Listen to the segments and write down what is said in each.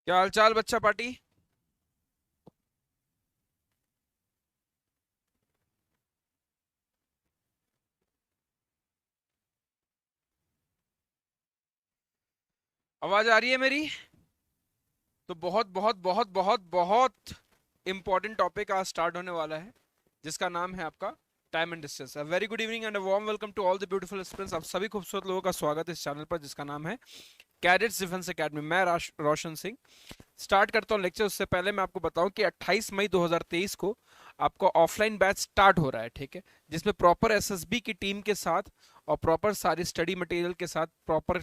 क्या हाल चाल बच्चा पार्टी। आवाज आ रही है मेरी? तो बहुत बहुत बहुत बहुत बहुत इंपॉर्टेंट टॉपिक आज स्टार्ट होने वाला है, जिसका नाम है आपका time and distance. A very good evening and a warm welcome to all the beautiful students. आप सभी खूबसूरत लोगों का स्वागत है इस चैनल पर, जिसका नाम है कैडेट्स डिफेंस एकेडमी। मैं रोशन सिंह स्टार्ट करता हूँ लेक्चर। उससे पहले मैं आपको बताऊं कि 28 मई 2023 को आपको ऑफलाइन बैच स्टार्ट हो रहा है, ठीक है, जिसमें प्रॉपर एसएसबी की टीम के साथ और प्रॉपर सारी स्टडी मटेरियल के साथ प्रॉपर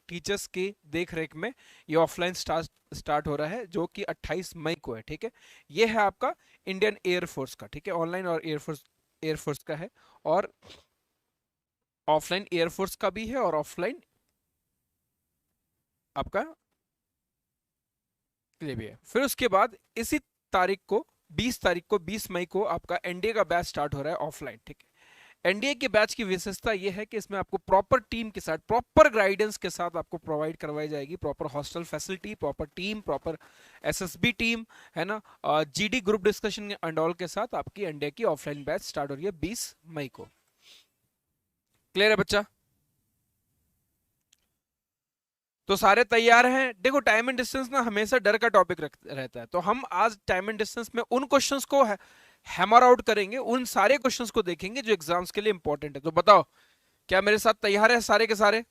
टीचर्स की देख रेख में ये ऑफलाइन स्टार्ट हो रहा है, जो कि 28 मई को है, ठीक है। ये है आपका इंडियन एयरफोर्स का, ठीक है, ऑनलाइन और एयरफोर्स का है, और ऑफलाइन एयरफोर्स का भी है और ऑफलाइन आपका लिए भी है। फिर उसके बाद इसी तारीख को 20 तारीख को 20 मई को आपका एनडीए का बैच स्टार्ट हो रहा है ऑफलाइन, ठीक है। एनडीए के बैच की विशेषता यह है कि इसमें आपको प्रॉपर टीम के साथ, प्रॉपर गाइडेंस के साथ आपको प्रोवाइड करवाई जाएगी, proper hostel facility, proper team, proper SSB team, है ना, GD group discussion and all के साथ आपकी एनडीए की ऑफलाइन बैच स्टार्ट हो रही है 20 मई को। क्लियर है बच्चा? तो सारे तैयार हैं? देखो, टाइम एंड डिस्टेंस ना हमेशा डर का टॉपिक रहता है, तो हम आज टाइम एंड डिस्टेंस में उन क्वेश्चंस को हैमर आउट करेंगे, उन सारे क्वेश्चंस को देखेंगे जो एग्जाम्स के लिए इंपॉर्टेंट है। तो बताओ, क्या मेरे साथ तैयार है सारे के सारे?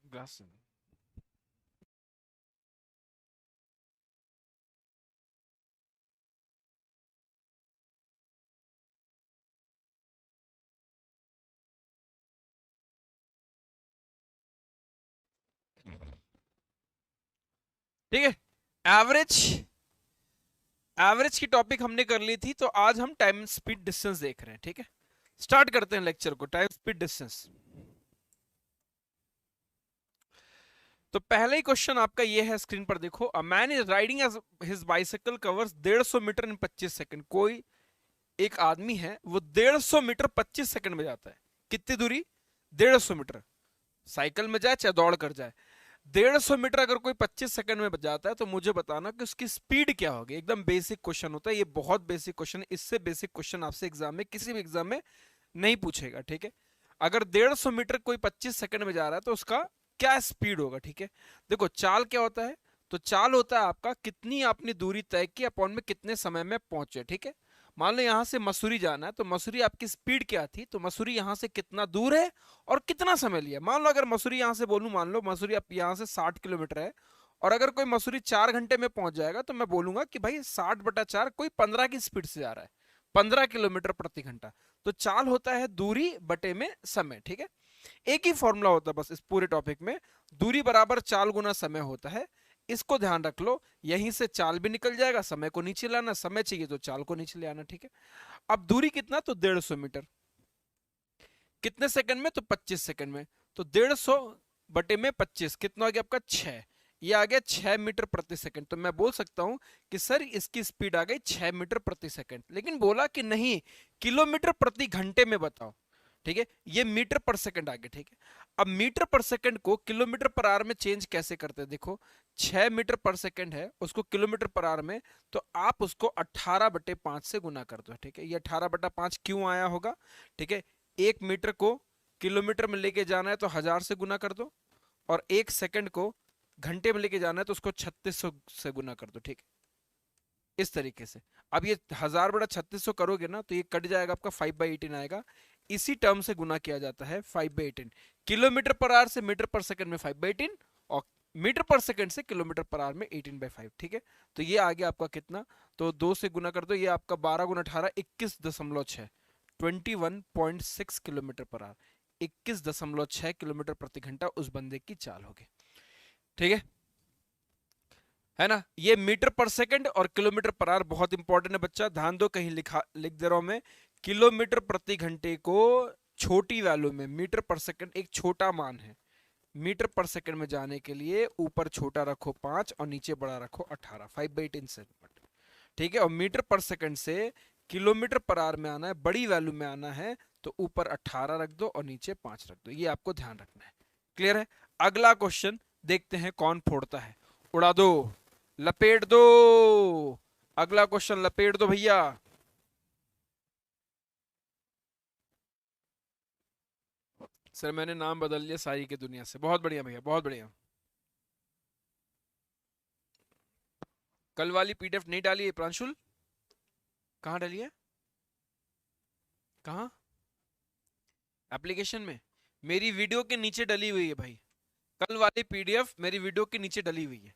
ग्लास। ठीक है। एवरेज एवरेज की टॉपिक हमने कर ली थी, तो आज हम टाइम स्पीड डिस्टेंस देख रहे हैं, ठीक है। स्टार्ट करते हैं लेक्चर को। Time speed distance. तो पहला ही क्वेश्चन आपका ये है, स्क्रीन पर देखो। A man is riding as his bicycle covers 150 metre in 25 second. कोई एक आदमी है, वो 150 मीटर 25 सेकंड में जाता है। कितनी दूरी? 150 मीटर। साइकिल में जाए चाहे दौड़ कर जाए, 150 मीटर अगर कोई 25 सेकंड में जाता है, तो मुझे बताना कि उसकी स्पीड क्या होगी। एकदम बेसिक क्वेश्चन होता है ये, बहुत बेसिक क्वेश्चन है। इससे बेसिक क्वेश्चन आपसे एग्जाम में, किसी भी एग्जाम में नहीं पूछेगा, ठीक है। अगर 150 मीटर कोई 25 सेकंड में जा रहा है, तो उसका क्या स्पीड होगा, ठीक है। देखो, चाल क्या होता है? तो चाल होता है आपका कितनी आपने दूरी तय की अपॉन में कितने समय में पहुंचे, ठीक है। मान लो यहां से मसूरी जाना है, तो मसूरी आपकी स्पीड क्या थी, तो मसूरी यहां से कितना दूर है और कितना समय लिया। मान लो अगर मसूरी यहां से बोलूं, मान लो मसूरी आप यहां से 60 किलोमीटर है, और अगर कोई मसूरी 4 घंटे में पहुंच जाएगा, तो मैं बोलूंगा कि भाई 60/4 कोई 15 की स्पीड से जा रहा है, 15 किलोमीटर प्रति घंटा। तो चाल होता है दूरी बटे में समय, ठीक है। एक ही फॉर्मूला होता है बस इस पूरे टॉपिक में, दूरी बराबर चाल गुना समय होता है। इसको ध्यान रख लो, यहीं से चाल भी निकल जाएगा, समय को नीचे लाना, समय चाहिए तो चाल को नीचे ले आना, ठीक है। अब दूरी कितना? तो 150 मीटर। कितने सेकंड में? तो 25 सेकंड में। तो 150/25 कितना आ गया आपका? 6। ये आ गया 6 मीटर प्रति सेकंड। तो मैं बोल सकता हूं कि सर इसकी स्पीड आ गई 6 मीटर प्रति सेकंड, लेकिन बोला कि नहीं, किलोमीटर प्रति घंटे में बताओ, ठीक है। ये मीटर पर सेकंड आ गया, ठीक है। अब मीटर पर सेकंड को किलोमीटर पर आवर में चेंज कैसे करते हैं? देखो, 6 मीटर पर सेकंड है, उसको किलोमीटर पर आवर में, तो आप उसको 18/5 से गुना कर दो, ठीक है। ये 18/5 क्यों आया होगा? ठीक है। 1 मीटर को किलोमीटर में लेके जाना है तो 1000 से गुना कर दो, और 1 सेकंड को घंटे में लेके जाना है तो उसको 3600 से गुना कर दो, ठीक है। इस तरीके से। अब ये 1000/3600 करोगे ना, तो ये कट जाएगा आपका, 5/18 आएगा। इसी टर्म से गुना किया जाता है, 5/18। किलोमीटर पर आवर से मीटर पर सेकंड में 5/18, और मीटर पर सेकंड से किलोमीटर पर आवर में 18/5, ठीक है। तो ये आ गया आपका कितना? तो 2 से गुना कर दो, ये आपका 12 × 18 21.6, 21.6 किलोमीटर पर आवर, 21.6 किलोमीटर प्रति घंटा उस बंदे की चाल होगी, ठीक है ना। ये मीटर पर सेकंड और किलोमीटर पर आवर बहुत इंपॉर्टेंट है बच्चा, ध्यान दो, कहीं लिख दे रहा हूं मैं। किलोमीटर प्रति घंटे को छोटी वैल्यू में, मीटर पर सेकंड एक छोटा मान है, मीटर पर सेकंड में जाने के लिए ऊपर छोटा रखो 5 और नीचे बड़ा रखो 18, 5/18 से, ठीक है। और मीटर पर सेकंड से किलोमीटर पर आवर में आना है, बड़ी वैल्यू में आना है, तो ऊपर 18 रख दो और नीचे 5 रख दो, ये आपको ध्यान रखना है। क्लियर है? अगला क्वेश्चन देखते हैं कौन फोड़ता है। उड़ा दो, लपेट दो, अगला क्वेश्चन लपेट दो भैया। सर मैंने नाम बदल लिया सारी की दुनिया से। बहुत बढ़िया भैया, बहुत बढ़िया। कल वाली पीडीएफ नहीं डाली है प्रांशुल? कहाँ डाली है? कहाँ? एप्लीकेशन में? मेरी वीडियो के नीचे डली हुई है भाई। कल वाली पीडीएफ मेरी वीडियो के नीचे डली हुई है।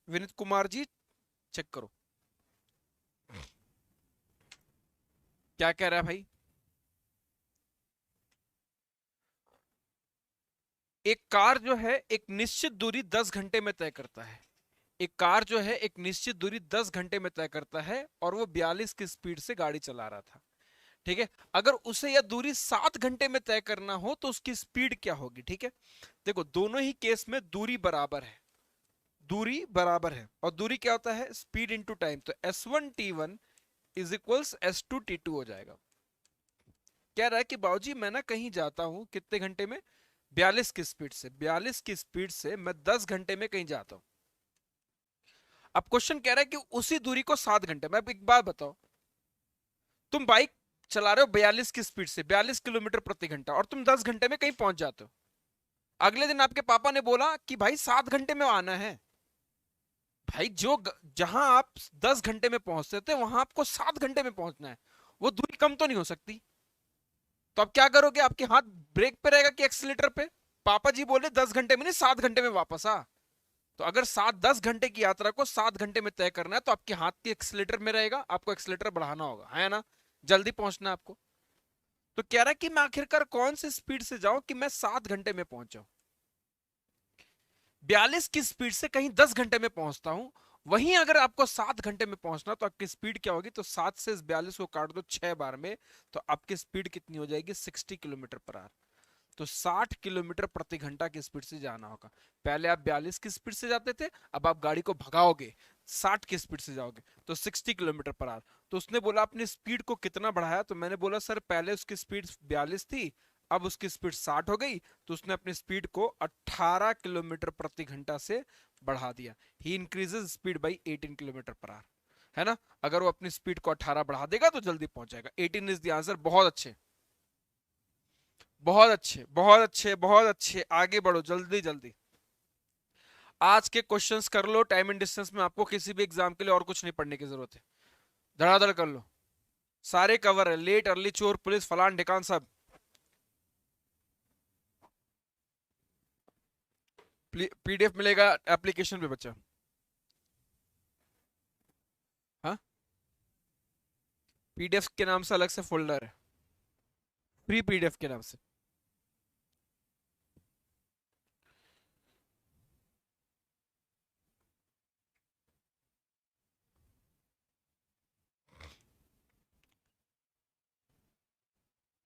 विनीत कुमार जी चेक करो। क्या कह रहा है भाई? एक कार जो है एक निश्चित दूरी 10 घंटे में तय करता है। एक कार जो है एक निश्चित दूरी 10 घंटे में तय करता है और वो 42 की स्पीड से गाड़ी चला रहा था। ठीक है, अगर उसे यह दूरी 7 घंटे में तय करना हो तो उसकी स्पीड क्या होगी? ठीक है, देखो दोनों ही केस में दूरी बराबर है, दूरी बराबर है, और दूरी क्या होता है? Speed into time. तो S1T1 इज इक्वल्स S2T2 हो जाएगा। कह रहा है कि बाबूजी मैं ना कहीं जाता हूं कितने घंटे में? 42 की स्पीड से। 42 की स्पीड से मैं 10 घंटे में कहीं जाता हूं। अब क्वेश्चन कह रहा है कि उसी दूरी को 7 घंटे में। अब एक बात बताओ, तुम बाइक चला रहे हो 42 की स्पीड से, 42 किलोमीटर प्रति घंटा, और तुम 10 घंटे में कहीं पहुंच जाते हो। अगले दिन आपके पापा ने बोला कि भाई 7 घंटे में आना है। भाई जहां आप 10 घंटे में पहुंचते थे वहां आपको 7 घंटे में पहुंचना है। वो दूरी कम तो नहीं हो सकती। तो अब क्या करोगे? आपके हाथ ब्रेक पे रहेगा कि एक्सीलेटर पे? पापा जी बोले 10 घंटे में नहीं, 7 घंटे में वापस आ। तो अगर 7-10 घंटे की यात्रा को 7 घंटे में तय करना है तो आपके हाथ के एक्सीलेटर में रहेगा, आपको एक्सीलेटर बढ़ाना होगा, है ना? जल्दी पहुंचना है आपको। तो कह रहा है कि मैं आखिरकार कौन सी स्पीड से जाऊं कि मैं 7 घंटे में पहुंच जाऊं। 42 की स्पीड से कहीं 10 घंटे में पहुंचता हूं, वहीं अगर आपको 7 घंटे में पहुंचना तो आपकी स्पीड क्या होगी? तो 7 से इस 42 को काट दो 6 बार में, तो आपकी स्पीड कितनी हो जाएगी? 60 किलोमीटर पर आवर। तो 60 किलोमीटर प्रति घंटा की स्पीड से जाना होगा। पहले आप 42 की स्पीड से जाते थे, अब आप गाड़ी को भगाओगे 60 की स्पीड से जाओगे, तो 60 किलोमीटर पर आवर। तो उसने बोला अपनी स्पीड को कितना बढ़ाया? तो मैंने बोला सर पहले उसकी स्पीड 42 थी, अब उसकी स्पीड 60 हो गई, तो उसने अपनी स्पीड को 18 किलोमीटर प्रति घंटा से बढ़ा दिया। He increases speed by 18 kilometre per hour, है ना? अगर वो अपनी स्पीड को 18 बढ़ा देगा तो जल्दी पहुंच जाएगा। 18 इज द आंसर। बहुत अच्छे, बहुत अच्छे, बहुत अच्छे, बहुत अच्छे। आगे बढ़ो जल्दी जल्दी। आज के क्वेश्चंस कर लो। टाइम एंड डिस्टेंस में आपको किसी भी एग्जाम के लिए और कुछ नहीं पढ़ने की जरूरत है। धड़ाधड़ कर लो, सारे कवर है। लेट, अर्ली, चोर, पुलिस, फलान ढिकान, सब। पीडीएफ मिलेगा एप्लीकेशन पे बच्चा। हाँ, पीडीएफ के नाम से अलग से फोल्डर है, फ्री पीडीएफ के नाम से।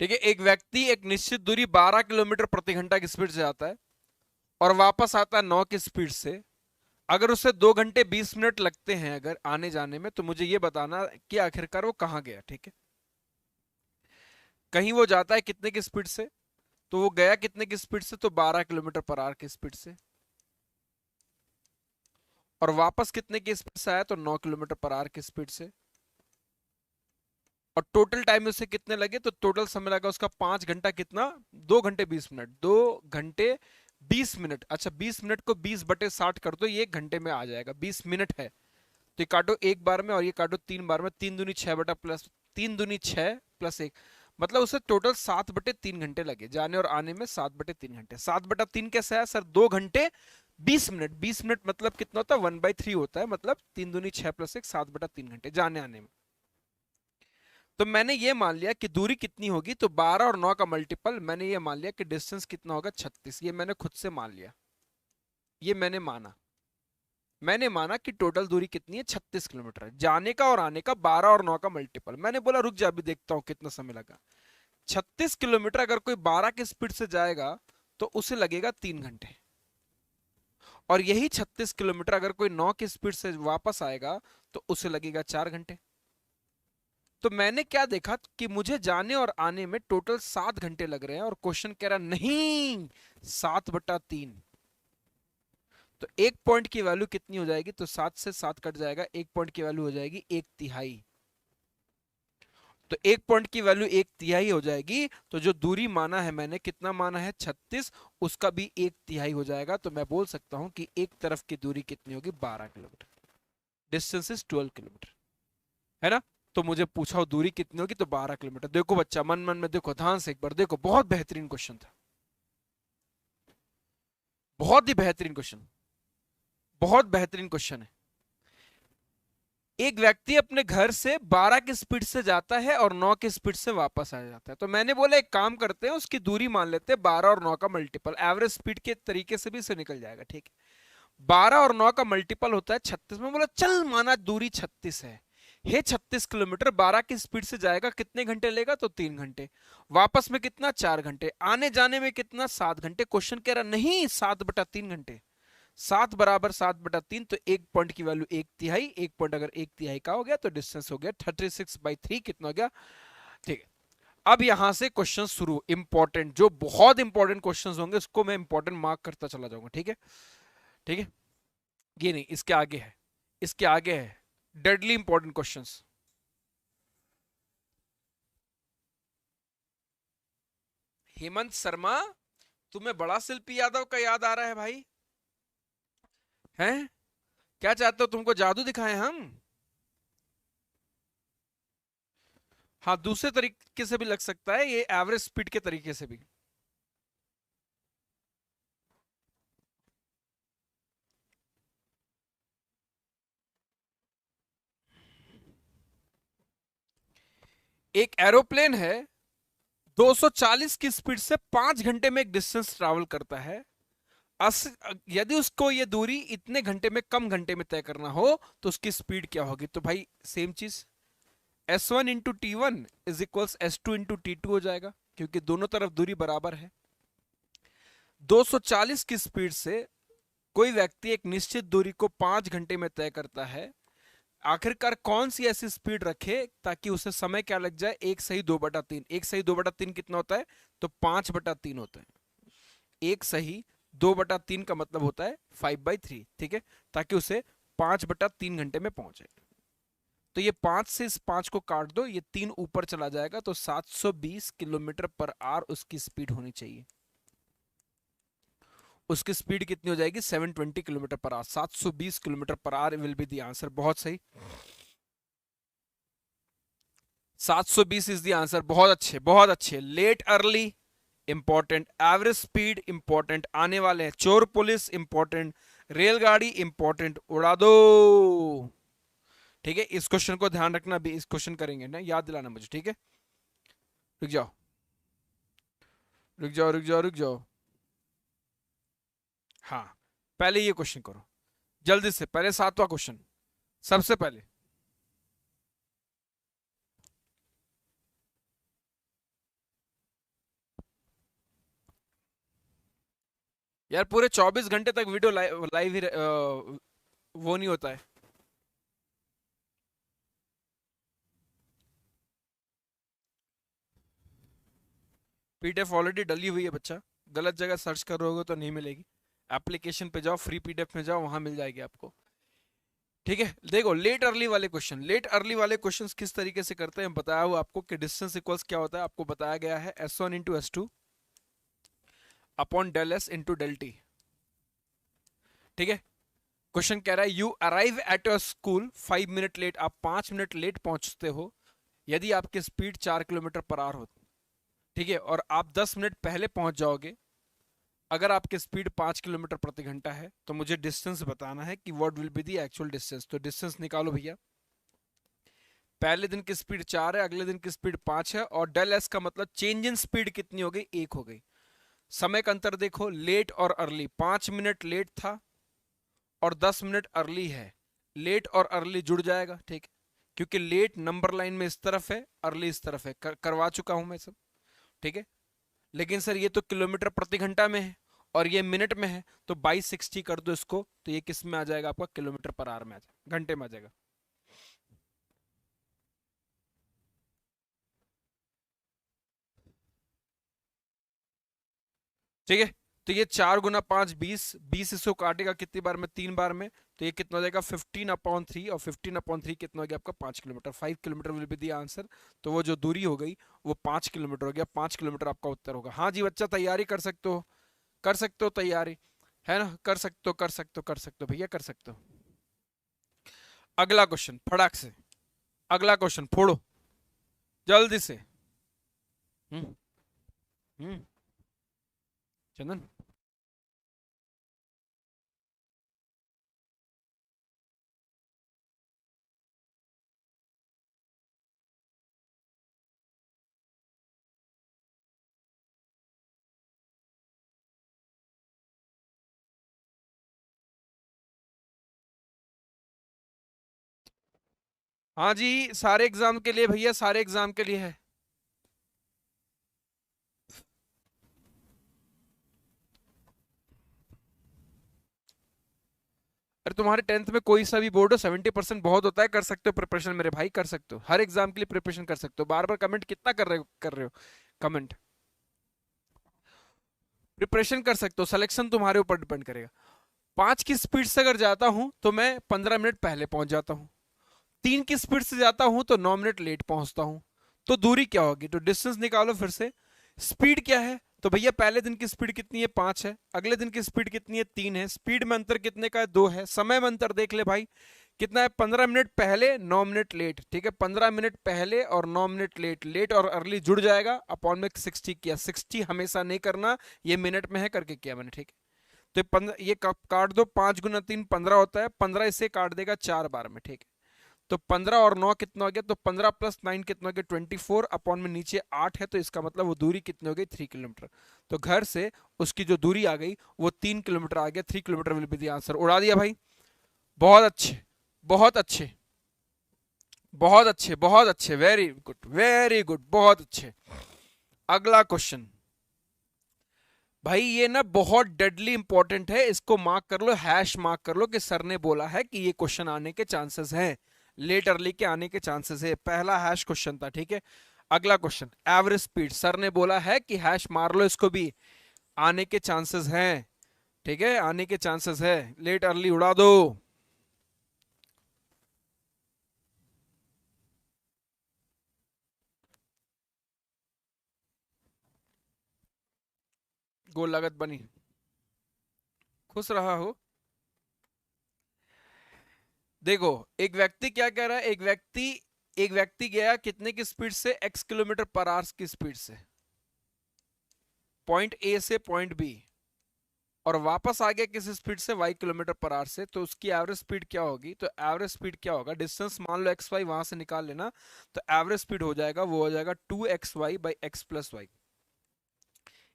ठीक है, एक व्यक्ति एक निश्चित दूरी 12 किलोमीटर प्रति घंटा की स्पीड से जाता है और वापस आता है 9 की स्पीड से। अगर उसे 2 घंटे 20 मिनट लगते हैं अगर आने जाने में, तो मुझे ये बताना कि आखिरकार वो कहाँ गया। ठीक है, कहीं वो जाता है कितने की स्पीड से, तो वो गया कितने की स्पीड से? तो 12 किलोमीटर पर आवर की स्पीड से। और वापस कितने की स्पीड से आया? तो 9 किलोमीटर पर आवर की स्पीड से। और टोटल टाइम उसे कितने लगे? तो टोटल समय लगा उसका 5 घंटा कितना? 2 घंटे 20 मिनट। 2 घंटे 20 मिनट। अच्छा, 20 मिनट को 20/60 कर दो, ये 1 घंटे में आ जाएगा। 20 मिनट है तो ये काटो एक बार में और ये काटो 3 बार में। 3 दूनी 6 बटा प्लस 3 दूनी 6 प्लस 1, मतलब उसे टोटल 7/3 घंटे लगे जाने और आने में। 7/3 घंटे। 7/3 कैसे आया सर? 2 घंटे 20 मिनट। 20 मिनट मतलब कितना होता है? 1/3 होता है, मतलब 3 दूनी 6 प्लस 1, 7/3 घंटे जाने आने में। तो मैंने ये मान लिया कि दूरी कितनी होगी, तो 12 और 9 का मल्टीपल, मैंने ये मान लिया कि डिस्टेंस कितना होगा? 36। ये मैंने खुद से मान लिया, ये मैंने माना कि टोटल दूरी कितनी है? 36 किलोमीटर है। जाने का और आने का 12 और 9 का मल्टीपल। मैंने बोला रुक जा अभी देखता हूं कितना समय लगा। 36 किलोमीटर अगर कोई 12 की स्पीड से जाएगा तो उसे लगेगा 3 घंटे, और यही 36 किलोमीटर अगर कोई 9 की स्पीड से वापस आएगा तो उसे लगेगा 4 घंटे। तो मैंने क्या देखा कि मुझे जाने और आने में टोटल 7 घंटे लग रहे हैं, और क्वेश्चन कह रहा नहीं 7/3। तो एक पॉइंट की वैल्यू कितनी हो जाएगी, तो 7 से 7 कट जाएगा, एक पॉइंट की वैल्यू हो जाएगी 1/3। तो एक पॉइंट की वैल्यू 1/3 हो जाएगी, तो जो दूरी माना है मैंने, कितना माना है 36, उसका भी 1/3 हो जाएगा। तो मैं बोल सकता हूं कि एक तरफ की दूरी कितनी होगी, 12 किलोमीटर। डिस्टेंस इज 12 किलोमीटर, है ना। तो मुझे पूछा हो दूरी कितनी होगी, तो 12 किलोमीटर। देखो बच्चा, मन मन में देखो, ध्यान से एक बार देखो, बहुत बेहतरीन क्वेश्चन था, बहुत ही बेहतरीन क्वेश्चन, बहुत बेहतरीन क्वेश्चन है। एक व्यक्ति अपने घर से 12 की स्पीड से जाता है और 9 की स्पीड से वापस आ जाता है। तो मैंने बोला एक काम करते हैं, उसकी दूरी मान लेते हैं 12 और 9 का मल्टीपल, एवरेज स्पीड के तरीके से भी इसे निकल जाएगा, ठीक है। 12 और 9 का मल्टीपल होता है 36। में बोला चल माना दूरी 36 है, हे 36 किलोमीटर 12 की स्पीड से जाएगा, कितने घंटे लेगा, तो 3 घंटे। वापस में कितना, 4 घंटे। आने जाने में कितना, 7 घंटे। क्वेश्चन कह रहा नहीं 7/3 घंटे। 7 = 7/3, तो एक पॉइंट की वैल्यू 1/3। एक पॉइंट अगर 1/3 का हो गया तो डिस्टेंस हो गया 36/3। कितना हो गया, ठीक है। अब यहां से क्वेश्चन शुरू, इंपॉर्टेंट, जो बहुत इंपॉर्टेंट क्वेश्चंस होंगे उसको मैं इंपॉर्टेंट मार्क करता चला जाऊंगा, ठीक है, ठीक है। ये नहीं, इसके आगे है, इसके आगे है deadly important questions. Hemant Sharma, तुम्हें बड़ा शिल्पी यादव का याद आ रहा है भाई, हैं? क्या चाहते हो, तुमको जादू दिखाएं हम? हाँ, दूसरे तरीके से भी लग सकता है, ये एवरेज स्पीड के तरीके से भी। एक एरोप्लेन है, 240 की स्पीड से 5 घंटे में एक डिस्टेंस ट्रैवल करता है। यदि उसको ये दूरी इतने घंटे में, कम घंटे में तय करना हो, तो उसकी स्पीड क्या होगी। तो भाई सेम चीज, S1 × T1 = S2 × T2 हो जाएगा, क्योंकि दोनों तरफ दूरी बराबर है। 240 की स्पीड से कोई व्यक्ति एक निश्चित दूरी को 5 घंटे में तय करता है। आखिरकार कौन सी ऐसी स्पीड रखे ताकि उसे समय क्या लग जाए, 1/2/3। 1/2/3 कितना होता है, तो 5/3 होता है। 1/2/3 का मतलब होता है 5/3, ठीक है, ताकि उसे 5/3 घंटे में पहुंचे। तो ये 5 से इस 5 को काट दो, ये 3 ऊपर चला जाएगा, तो 720 किलोमीटर पर आवर उसकी स्पीड होनी चाहिए। उसकी स्पीड कितनी हो जाएगी, 720 kilometre per our. 720 kilometre per our will be the answer. बहुत सही, 720 इज द आंसर। बहुत अच्छे, बहुत अच्छे। Late early important, average speed important, आने वाले हैं चोर पुलिस इंपॉर्टेंट, रेलगाड़ी इंपॉर्टेंट, उड़ा दो, ठीक है। इस क्वेश्चन को ध्यान रखना, भी इस क्वेश्चन करेंगे ना, याद दिलाना मुझे, ठीक है। रुक जाओ, रुक जाओ, रुक जाओ, रुक जाओ। हाँ, पहले ये क्वेश्चन करो जल्दी से, पहले 7वां क्वेश्चन सबसे पहले। यार पूरे 24 घंटे तक वीडियो लाइव ही वो नहीं होता है। पीडीएफ ऑलरेडी डली हुई है बच्चा, गलत जगह सर्च करोगे तो नहीं मिलेगी। एप्लीकेशन पे जाओ, फ्री पीडीएफ में जाओ, वहां मिल जाएगी आपको, ठीक है। देखो लेट अर्ली वाले क्वेश्चन, लेट अर्ली वाले क्वेश्चन किस तरीके से करते हैं बताया हुआ आपको, कि डिस्टेंस इक्वल्स क्या होता है, आपको बताया गया है S1 × S2 upon del S into del T, ठीक है। क्वेश्चन कह रहा है you arrive at your school 5 minute late, आप 5 मिनट लेट पहुंचते हो यदि आपकी स्पीड 4 किलोमीटर पर आवर हो, ठीक है, और आप 10 मिनट पहले पहुंच जाओगे अगर आपकी स्पीड 5 किलोमीटर प्रति घंटा है। तो मुझे डिस्टेंस बताना है कि what will be the actual distance. तो डिस्टेंस निकालो भैया, पहले दिन की स्पीड 4 है, अगले दिन की स्पीड 5 है, और डेल एस का मतलब चेंज इन स्पीड कितनी हो गई, 1 हो गई। समय का अंतर देखो, लेट और अर्ली, 5 मिनट लेट था और 10 मिनट अर्ली है, लेट और अर्ली जुड़ जाएगा, ठीक है, क्योंकि लेट नंबर लाइन में इस तरफ है, अर्ली इस तरफ है, करवा चुका हूं मैं सब, ठीक है। लेकिन सर ये तो किलोमीटर प्रति घंटा में है और ये मिनट में है, तो 2260 कर दो इसको, तो ये किस में आ जाएगा आपका, किलोमीटर पर आवर में आ जाएगा, घंटे में आ जाएगा। ठीक है। तो ये 4 गुना 5 20, 20 इसको काटेगा कितनी बार में, 3 बार में, तो ये कितना हो जाएगा 15/3, और 15/3 कितना हो गया आपका 5 kilometre. 5 kilometre will be the answer. तो वो जो दूरी हो गई वो 5 किलोमीटर हो गया। 5 किलोमीटर आपका उत्तर होगा। हाँ जी बच्चा, तैयारी कर सकते हो, कर सकते हो तैयारी, है ना, कर सकते हो, कर सकते हो, कर सकते हो भैया, कर सकते हो। अगला क्वेश्चन फटाक से, अगला क्वेश्चन फोड़ो जल्दी से। हम्म हम्म चंदन। हाँ जी, सारे एग्जाम के लिए भैया, सारे एग्जाम के लिए है। अरे तुम्हारे 10th में कोई सा भी बोर्ड हो, 70% बहुत होता है। कर सकते हो प्रिपरेशन मेरे भाई, कर सकते हो, हर एग्जाम के लिए प्रिपरेशन कर सकते हो। बार बार कमेंट कितना कर रहे हो कमेंट। प्रिपरेशन कर सकते हो, सिलेक्शन तुम्हारे ऊपर डिपेंड करेगा। 5 की स्पीड से अगर जाता हूं तो मैं 15 मिनट पहले पहुंच जाता हूं। 3 की स्पीड से जाता हूं तो 9 मिनट लेट पहुंचता हूं। तो दूरी क्या होगी, तो डिस्टेंस निकालो फिर से। स्पीड क्या है, तो भैया पहले दिन की स्पीड कितनी है 5 है, अगले दिन की स्पीड कितनी है 3 है, स्पीड में अंतर कितने का है 2 है, समय में अंतर देख ले भाई कितना है, 15 मिनट पहले 9 मिनट लेट। ठीक है, 15 मिनट पहले और 9 मिनट लेट, लेट और अर्ली जुड़ जाएगा, अपॉन में 60 किया। 60 हमेशा नहीं करना, ये मिनट में है करके किया मैंने। ठीक है, तो ये 15, ये काट दो, 5 गुना 3 15 होता है, 15 इसे काट देगा 4 बार में। ठीक है, तो 15 और 9 कितना हो गया, तो 15 प्लस 9 कितना हो गया 24, अपॉन में नीचे 8 है, तो इसका मतलब वो दूरी कितनी हो गई 3 किलोमीटर। तो घर से उसकी जो दूरी आ गई वो 3 किलोमीटर आ गया। 3 kilometre will be the answer. उड़ा दिया भाई, बहुत अच्छे, बहुत अच्छे, बहुत अच्छे, बहुत अच्छे, वेरी गुड, वेरी गुड, बहुत अच्छे। अगला क्वेश्चन भाई, ये ना बहुत डेडली इंपॉर्टेंट है, इसको मार्क कर लो, हैश मार्क कर लो कि सर ने बोला है कि ये क्वेश्चन आने के चांसेस हैं, लेट अर्ली के आने के चांसेस है। पहला हैश क्वेश्चन था। ठीक है, अगला क्वेश्चन एवरेज स्पीड, सर ने बोला है कि हैश मार लो इसको भी, आने के चांसेस हैं। ठीक है, आने के चांसेस है, लेट अर्ली उड़ा दो। गोल लागत बनी, खुश रहा हो। देखो, एक व्यक्ति क्या कह रहा है, एक व्यक्ति गया कितने की स्पीड से, x किलोमीटर पर आवर की स्पीड से पॉइंट ए से पॉइंट बी, और वापस आ गया किस स्पीड से, y किलोमीटर पर आवर से। तो उसकी एवरेज स्पीड क्या होगी, तो एवरेज स्पीड क्या होगा, डिस्टेंस मान लो एक्स वाई वहां से निकाल लेना, तो एवरेज स्पीड हो जाएगा, वो हो जाएगा 2xy/x+y।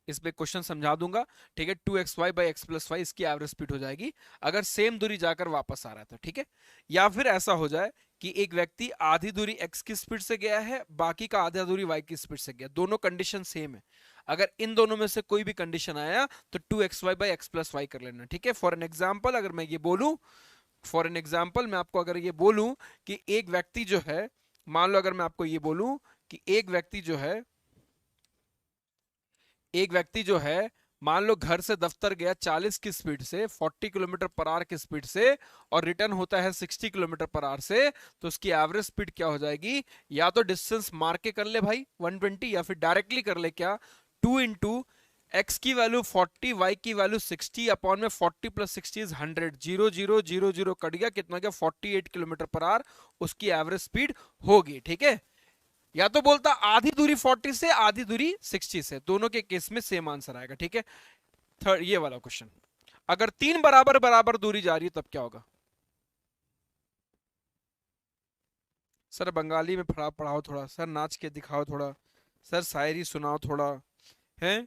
इस पे क्वेश्चन समझा दूंगा। ठीक है, 2xy/x+y इसकी एवरेज स्पीड हो जाएगी, अगर सेम दूरी जाकर वापस आ रहा था। ठीक है, या फिर ऐसा हो जाए कि एक व्यक्ति आधी दूरी x की स्पीड से गया है, बाकी का आधा दूरी y की स्पीड से गया, दोनों कंडीशन सेम है। अगर इन दोनों में से कोई भी कंडीशन आया तो 2xy/x+y कर लेना। ठीक है, फॉर एन एग्जाम्पल अगर मैं ये बोलूं, फॉर एन एग्जाम्पल मैं आपको अगर ये बोलूं कि एक व्यक्ति जो है, मान लो अगर मैं आपको ये बोलूं कि एक व्यक्ति जो है मान लो घर से दफ्तर गया 40 की स्पीड से, 40 किलोमीटर पर आवर की स्पीड से, और रिटर्न होता है 60 किलोमीटर पर आवर से, तो उसकी एवरेज स्पीड क्या हो जाएगी, या तो डिस्टेंस मार के कर ले भाई 120, या फिर डायरेक्टली कर ले क्या, 2 इंटू एक्स की वैल्यू 40, वाई की वैल्यू 60, अपॉन में 40 प्लस 60 इज 100, 0 0 0 0 कट गया, कितना गया 48 किलोमीटर पर आवर उसकी एवरेज स्पीड होगी। ठीक है, या तो बोलता आधी दूरी 40 से, आधी दूरी 60 से, दोनों के केस में सेम आंसर आएगा। ठीक है, थर्ड ये वाला क्वेश्चन, अगर 3 बराबर बराबर दूरी जा रही है तब क्या होगा। सर बंगाली में पढ़ाओ थोड़ा, सर नाच के दिखाओ थोड़ा, सर शायरी सुनाओ थोड़ा, है।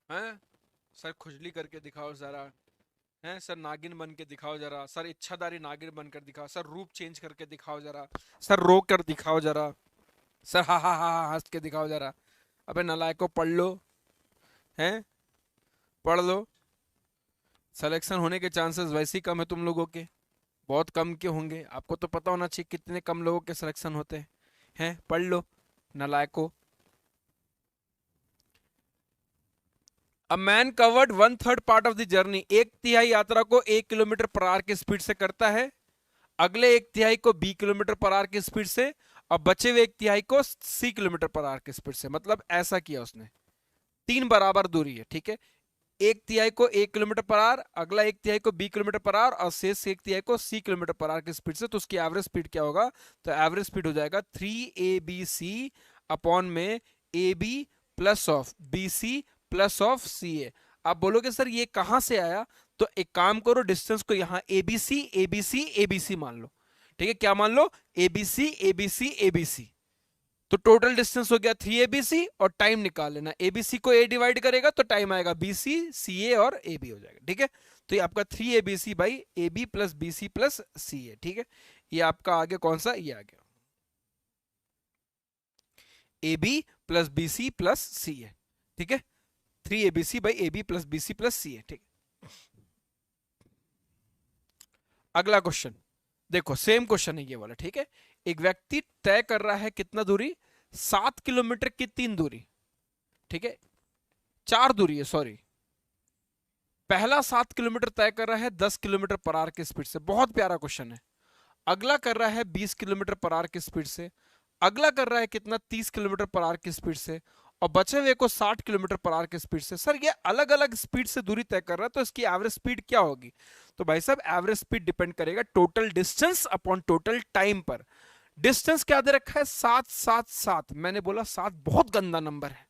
हैं, सर खुजली करके दिखाओ जरा, हैं, सर नागिन बन के दिखाओ जरा, सर इच्छाधारी नागिन बनकर दिखाओ, सर रूप चेंज करके दिखाओ जरा, सर रो कर दिखाओ जरा, सर हा हा हा हा हंस के दिखाओ जरा। अबे नालायको पढ़ लो, हैं, पढ़ लो। सिलेक्शन होने के चांसेस वैसे ही कम है तुम लोगों के, बहुत कम के होंगे, आपको तो पता होना चाहिए कितने कम लोगों के सिलेक्शन होते हैं। हैं, पढ़ लो, नालायको। A man covered 1/3 part of the journey, एक तिहाई यात्रा को 1 किलोमीटर पर आवर की स्पीड से करता है, अगले एक तिहाई को 20 किलोमीटर पर आवर की स्पीड से, और बचे हुए एक तिहाई को 80 किलोमीटर पर आवर की स्पीड से। मतलब ऐसा किया उसने, तीन बराबर दूरी है, ठीक है। एक तिहाई को 1 किलोमीटर पर आवर, अगला एक तिहाई को 20 किलोमीटर पर आवर, और शेष एक तिहाई को 80 किलोमीटर पर आवर की स्पीड से। तो उसकी एवरेज स्पीड क्या होगा? तो एवरेज स्पीड हो जाएगा 3abc अपॉन में ab plus of bc plus of ca। आप बोलोगे सर ये कहां से आया? तो एक काम करो, डिस्टेंस को यहां abc abc abc मान लो, ठीक है। क्या मान लो? abc abc abc। तो टोटल डिस्टेंस हो गया 3abc, और टाइम निकाल लेना, abc को a डिवाइड करेगा तो टाइम आएगा bc ca और ab हो जाएगा, ठीक है। तो ये आपका 3abc by ab plus bc plus ca, ठीक है। ये आपका आगे कौन सा? ये आ गया ab plus bc plus ca, ठीक है। 3abc by ab plus bc plus ca, ठीक है। अगला क्वेश्चन देखो, सेम क्वेश्चन है ये वाला, ठीक है। एक व्यक्ति तय कर रहा है कितना दूरी? 7 किलोमीटर की 3 दूरी, ठीक है, 4 दूरी है, सॉरी। पहला 7 किलोमीटर तय कर रहा है 10 किलोमीटर पर आवर की स्पीड से, बहुत प्यारा क्वेश्चन है। अगला कर रहा है 20 किलोमीटर पर आवर की स्पीड से, अगला कर रहा है कितना? 30 किलोमीटर पर आवर की स्पीड से, और बचे हुए को 60 किलोमीटर पर आवर की स्पीड से। सर ये अलग अलग स्पीड से दूरी तय कर रहा है, तो इसकी एवरेज स्पीड क्या होगी? तो भाई साहब एवरेज स्पीड डिपेंड करेगा total distance upon total time पर। डिस्टेंस क्या दे रखा है? 7 7 7। मैंने बोला 7 बहुत गंदा नंबर है,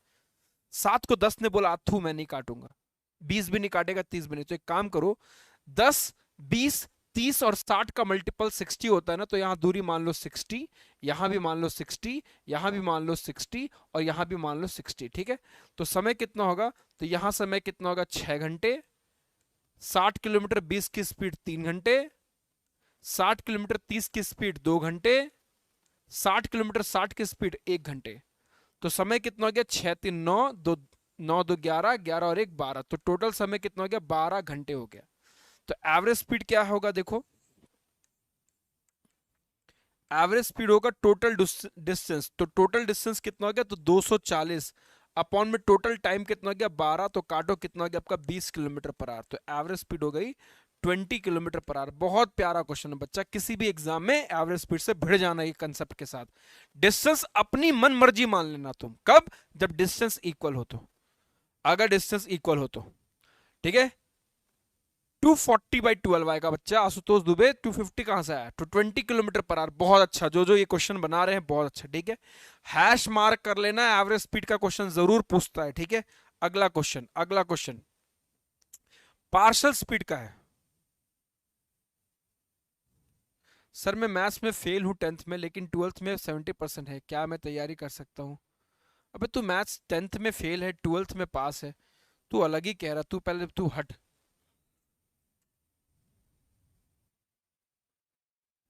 7 को 10 ने बोला अथू मैं नहीं काटूंगा, 20 भी नहीं काटेगा, 30 भी नहीं। तो एक काम करो, 10 20 30 और 60 का मल्टीपल 60 होता है ना, तो यहां दूरी मान लो 60, यहां भी मान लो 60, यहां भी मान लो 60, और यहां भी मान लो 60, ठीक है। तो समय कितना होगा? तो यहां समय कितना होगा? 6 घंटे। 60 किलोमीटर 20 की स्पीड 3 घंटे, 60 किलोमीटर 30 की स्पीड 2 घंटे, 60 किलोमीटर 60 की स्पीड 1 घंटे। तो समय कितना हो गया? 6 3 9, 2 9 2 11, 11 और 1 12। तो टोटल समय कितना हो गया? 12 घंटे हो गया। तो एवरेज स्पीड क्या होगा? देखो एवरेज स्पीड होगा टोटल डिस्टेंस। तो टोटल डिस्टेंस कितना हो गया? तो 240 अपॉन में टोटल टाइम कितना हो गया? 12। तो काटो कितना हो गया आपका? 20 किलोमीटर पर आवर। तो एवरेज स्पीड हो गई 20 किलोमीटर पर आवर। बहुत प्यारा क्वेश्चन है बच्चा, किसी भी एग्जाम में एवरेज स्पीड से भिड़ जाना ये कंसेप्ट के साथ। डिस्टेंस अपनी मन मर्जी मान लेना तुम, कब? जब डिस्टेंस इक्वल हो तो, अगर डिस्टेंस इक्वल हो तो, ठीक है। 240/12 आएगा बच्चा। आशुतोष दुबे 250 कहां से आया? तो 20 किलोमीटर पर आवर। बहुत अच्छा, जो जो ये क्वेश्चन बना रहे हैं बहुत अच्छा, ठीक है। हैश मार्क कर लेना, एवरेज स्पीड का क्वेश्चन जरूर पूछता है, ठीक है। अगला क्वेश्चन, अगला क्वेश्चन पार्शियल स्पीड का है। सर मैं मैथ्स में फेल हूं 10th में, लेकिन 12th में 70% है, क्या मैं तैयारी कर सकता हूं? अबे तू मैथ्स 10th में फेल है, 12th में पास है, तू अलग ही कह रहा। तू पहले तू हट।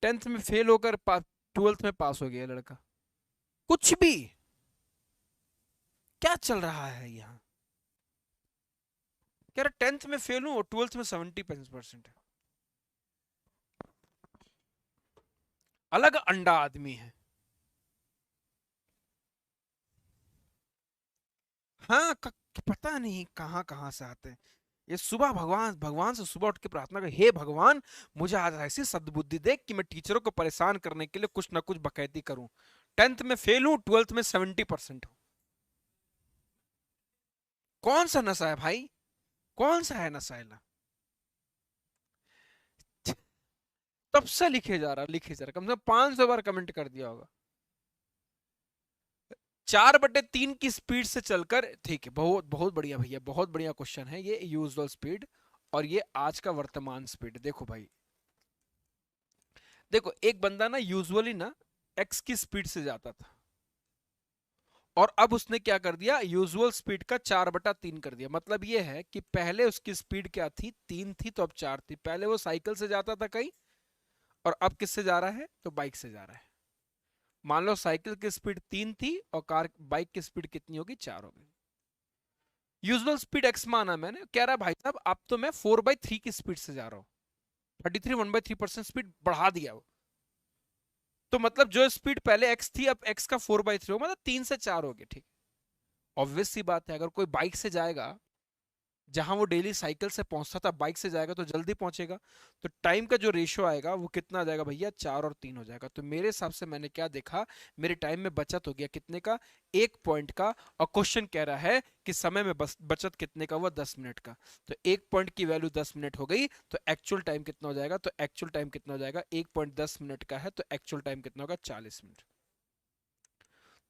10th में फेल होकर 12th में पास हो गया लड़का। कुछ भी, क्या चल रहा है यहाँ? कह रहा 10th में फेल हूं और 12th में 70% है। अलग अंडा आदमी है। हाँ पता नहीं कहाँ कहाँ से आते हैं ये। सुबह भगवान भगवान से सुबह उठ के प्रार्थना कर, हे भगवान मुझे आज ऐसी सद्बुद्धि दे कि मैं टीचरों को परेशान करने के लिए कुछ ना कुछ बकैती करूं। 10th में फेल हूं, 12th में 70% हूं। कौन सा नशा है भाई? कौन सा है नशा? तब से लिखे जा रहा, लिखे जा रहा, कम से कम 500 बार कमेंट कर दिया होगा। 4/3 की स्पीड से चलकर, ठीक है, बहुत बहुत बढ़िया भैया, बहुत बढ़िया क्वेश्चन है ये। यूजुअल स्पीड और ये आज का वर्तमान स्पीड। देखो भाई, देखो एक बंदा ना यूजुअली ना x की स्पीड से जाता था, और अब उसने क्या कर दिया? यूजुअल स्पीड का 4/3 कर दिया। मतलब ये है कि पहले उसकी स्पीड क्या थी? 3 थी, तो अब 4 थी। पहले वो साइकिल से जाता था कहीं, और अब किससे जा रहा है? तो बाइक से जा रहा है। मान लो साइकिल की स्पीड 3 थी और कार बाइक की स्पीड कितनी होगी? 4 होगी। यूजुअल स्पीड x माना मैंने, कह रहा भाई साहब अब तो मैं 4/3 की स्पीड से जा रहा हूं। 33 1/3% स्पीड बढ़ा दिया वो। तो मतलब जो स्पीड पहले एक्स थी अब एक्स का 4/3 हो, मतलब 3 से 4 हो गया। ठीक, ऑब्वियस सी बात है, अगर कोई बाइक से जाएगा जहां वो डेली साइकिल से पहुंचता था, बाइक से जाएगा तो जल्दी पहुंचेगा। तो टाइम का जो रेशियो आएगा वो कितना आ जाएगा भैया, 4 और 3 हो जाएगा। तो मेरे हिसाब से मैंने क्या देखा, मेरे टाइम में बचत हो गया कितने का, 1 पॉइंट का। और क्वेश्चन कह रहा है कि समय में बचत कितने का हुआ, 10 मिनट का। तो 1 पॉइंट की वैल्यू 10 मिनट हो गई, तो एक्चुअल टाइम कितना हो जाएगा, तो एक्चुअल टाइम कितना हो जाएगा, 1 पॉइंट 10 मिनट का है, तो एक्चुअल टाइम कितना होगा, 40 मिनट।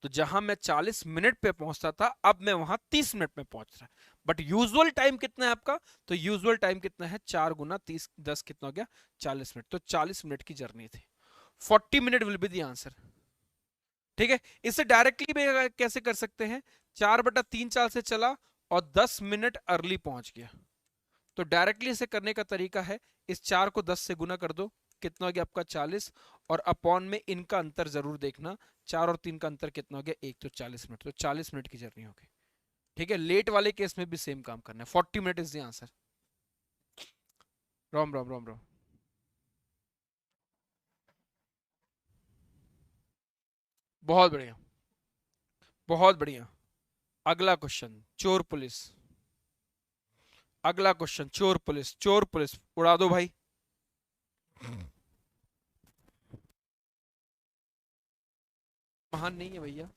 तो जहां मैं 40 मिनट पे पहुंचता था, अब मैं वहां 30 मिनट में पहुंच रहा। बट यूजुअल टाइम कितना है आपका, तो यूजुअल टाइम कितना है, 4 गुना 30 10 कितना हो गया, 40 मिनट। तो 40 मिनट की जर्नी थी। 40 minute will be the answer. ठीक है, इसे डायरेक्टली भी कैसे कर सकते हैं, 4/3 चाल से चला और 10 मिनट अर्ली पहुंच गया। तो डायरेक्टली इसे करने का तरीका है, इस 4 को 10 से गुना कर दो, कितना हो गया आपका 40, और अपॉन में इनका अंतर जरूर देखना, 4 और 3 का अंतर कितना हो गया, 1, तो 40 मिनट। तो 40 मिनट की जर्नी हो गई। ठीक है, लेट वाले केस में भी सेम काम करना है। 40 मिनट इज द आंसर। रोम रोम रोम रोम। बहुत बढ़िया, बहुत बढ़िया। अगला क्वेश्चन, चोर पुलिस। अगला क्वेश्चन, चोर पुलिस, चोर पुलिस उड़ा दो भाई। महान नहीं है भैया।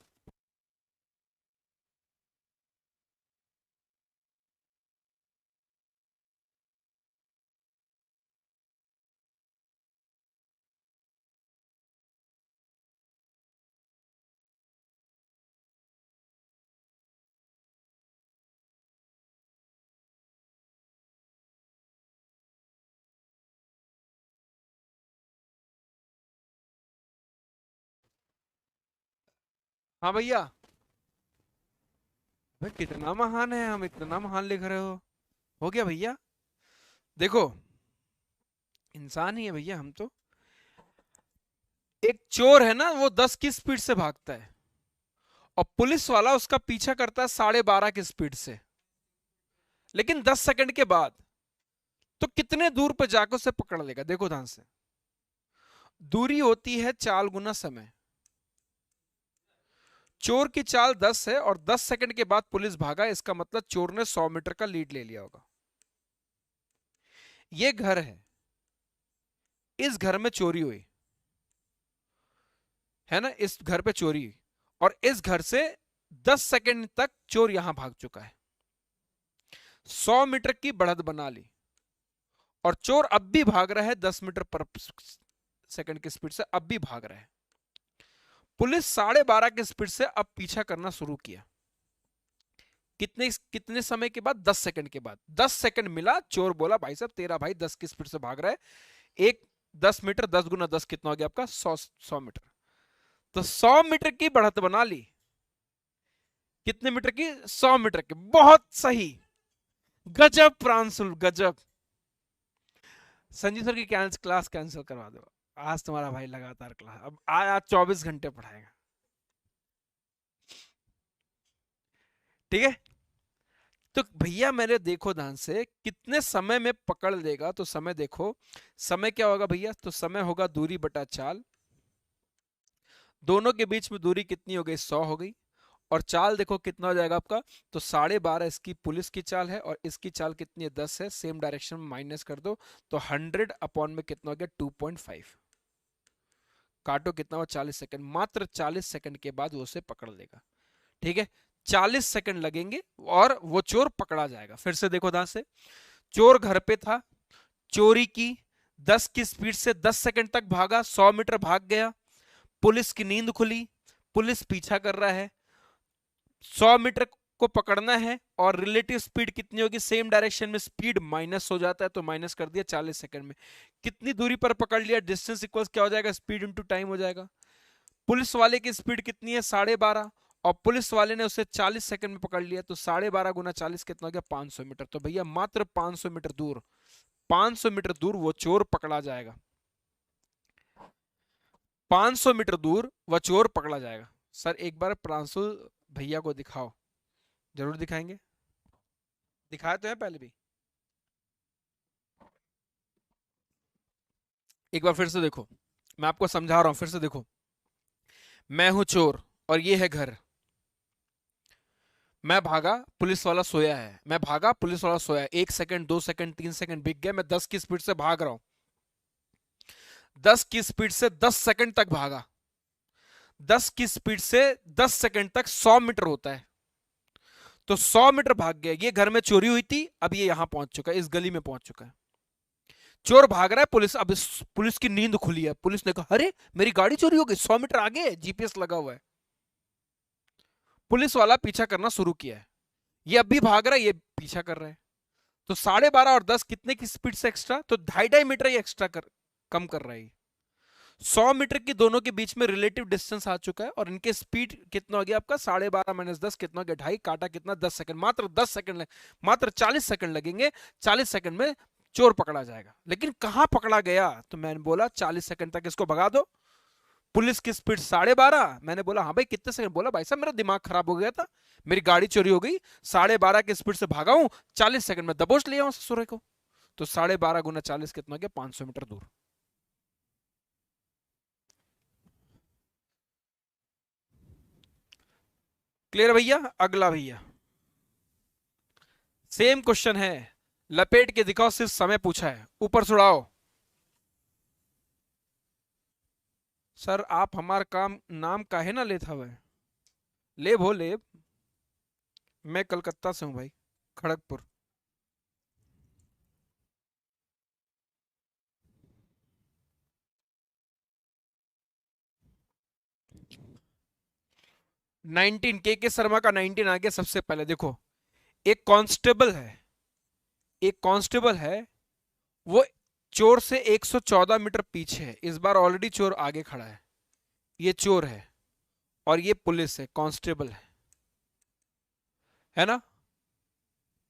हाँ भैया। भाई कितना महान है, हम इतना महान लिख रहे हो गया भैया। देखो, इंसान ही है भैया हम तो। एक चोर है ना, वो 10 की स्पीड से भागता है, और पुलिस वाला उसका पीछा करता है 12.5 की स्पीड से, लेकिन 10 सेकंड के बाद। तो कितने दूर पर जाकर उसे पकड़ लेगा, देखो ध्यान से। दूरी होती है चाल गुना समय। चोर की चाल 10 है और 10 सेकंड के बाद पुलिस भागा, इसका मतलब चोर ने 100 मीटर का लीड ले लिया होगा। ये घर है, इस घर में चोरी हुई है ना, इस घर पे चोरी हुई, और इस घर से 10 सेकंड तक चोर यहां भाग चुका है। 100 मीटर की बढ़त बना ली, और चोर अब भी भाग रहा है 10 मीटर पर सेकंड की स्पीड से, अब भी भाग रहा है। पुलिस 12.5 की स्पीड से अब पीछा करना शुरू किया। कितने कितने समय के बाद, 10 सेकंड के बाद। 10 सेकंड मिला, चोर बोला भाई साहब तेरा भाई 10 की स्पीड से भाग रहा है। एक 10 मीटर, 10 गुना 10 कितना हो गया आपका, 100 मीटर। तो 100 मीटर की बढ़त बना ली। कितने मीटर की, 100 मीटर की। बहुत सही, गजब प्रांशुल, गजब। संजीव सर की क्लास कैंसिल करवा दो। आज तुम्हारा भाई लगातार क्लास, अब आज 24 घंटे पढ़ाएगा। ठीक है, तो भैया मेरे देखो ध्यान से, कितने समय में पकड़ लेगा, तो समय देखो। समय क्या होगा भैया, तो समय होगा दूरी बटा चाल। दोनों के बीच में दूरी कितनी हो गई, 100 हो गई। और चाल देखो कितना हो जाएगा आपका, तो 12.5 इसकी पुलिस की चाल है, और इसकी चाल कितनी है, 10 है। सेम डायरेक्शन में माइनस कर दो, तो 100 अपॉन में कितना हो गया, 2.5। काटो कितना हुआ, 40 सेकंड। मात्र 40 सेकंड के बाद वो उसे पकड़ लेगा। ठीक है, 40 सेकंड लगेंगे और वो चोर पकड़ा जाएगा। फिर से देखो ध्यान से, चोर घर पे था, चोरी की, 10 की स्पीड से 10 सेकंड तक भागा, 100 मीटर भाग गया। पुलिस की नींद खुली, पुलिस पीछा कर रहा है, 100 मीटर को पकड़ना है, और रिलेटिव स्पीड कितनी होगी, सेम डायरेक्शन में स्पीड माइनस हो जाता है, तो माइनस कर दिया 40 सेकंड में। कितनी दूरी पर पकड़ लिया, डिस्टेंस इक्वल्स क्या हो जाएगा, स्पीड इंटू टाइम हो जाएगा। पुलिस वाले की स्पीड कितनी है, 12.5, और पुलिस वाले ने उसे 40 सेकंड में पकड़ लिया, तो 12.5 गुना 40 कितना हो गया, 500 मीटर। तो भैया मात्र 500 मीटर दूर, 500 मीटर दूर वो चोर पकड़ा जाएगा। 500 मीटर दूर वह चोर पकड़ा जाएगा। सर एक बार प्रांशुल भैया को दिखाओ। जरूर दिखाएंगे, दिखाया तो है पहले भी। एक बार फिर से देखो, मैं आपको समझा रहा हूं, फिर से देखो। मैं हूं चोर और ये है घर। मैं भागा, पुलिस वाला सोया है। मैं भागा, पुलिस वाला सोया है। 1 सेकंड, 2 सेकंड, 3 सेकंड बीत गए। मैं 10 की स्पीड से भाग रहा हूं। 10 की स्पीड से 10 सेकंड तक भागा। 10 की स्पीड से 10 सेकंड तक 100 मीटर होता है। तो 100 मीटर भाग गया। ये घर में चोरी हुई थी, अब ये यहां पहुंच चुका है, इस गली में पहुंच चुका है। चोर भाग रहा है, पुलिस अब पुलिस की नींद खुली है। पुलिस ने कहा अरे मेरी गाड़ी चोरी हो गई, 100 मीटर आगे है, जीपीएस लगा हुआ है। पुलिस वाला पीछा करना शुरू किया है। ये अब भी भाग रहा है, ये पीछा कर रहा है। तो 12:30 और 10 कितने की स्पीड से एक्स्ट्रा? तो 2.5 मीटर ही एक्स्ट्रा कम कर रहा है। 100 मीटर की दोनों के बीच में रिलेटिव डिस्टेंस आ चुका है और इनके स्पीड कितना हो गया आपका? 12:30 माइनस 10 कितना हो गया? 2.5। काटा कितना? 10 सेकंड। मात्र 10 सेकंड, मात्र 40 सेकंड लगेंगे। 40 सेकंड में चोर पकड़ा जाएगा। लेकिन कहां पकड़ा गया? तो मैंने बोला 40 सेकंड तक इसको भगा दो। पुलिस की स्पीड 12:30। मैंने बोला हाँ भाई कितने सेकंड? बोला भाई साहब मेरा दिमाग खराब हो गया था, मेरी गाड़ी चोरी हो गई, 12:30 की स्पीड से भागा हूं, 40 सेकंड में दबोच लिया हूं ससुरे को। तो 12:30 गुना 40 कितना हो गया? 500 मीटर दूर। क्लियर भैया? अगला भैया सेम क्वेश्चन है, लपेट के दिखाओ, सिर्फ समय पूछा है, ऊपर सुड़ाओ। सर आप हमार काम नाम काहे ना लेत हवे? लेब हो लेब। मैं कलकत्ता से हूं भाई, खड़गपुर। 19 के शर्मा का 19 आ गया सबसे पहले। देखो, एक कांस्टेबल है, एक कांस्टेबल है, वो चोर से 114 मीटर पीछे है। इस बार ऑलरेडी चोर आगे खड़ा है। ये चोर है और ये पुलिस है, कांस्टेबल है ना?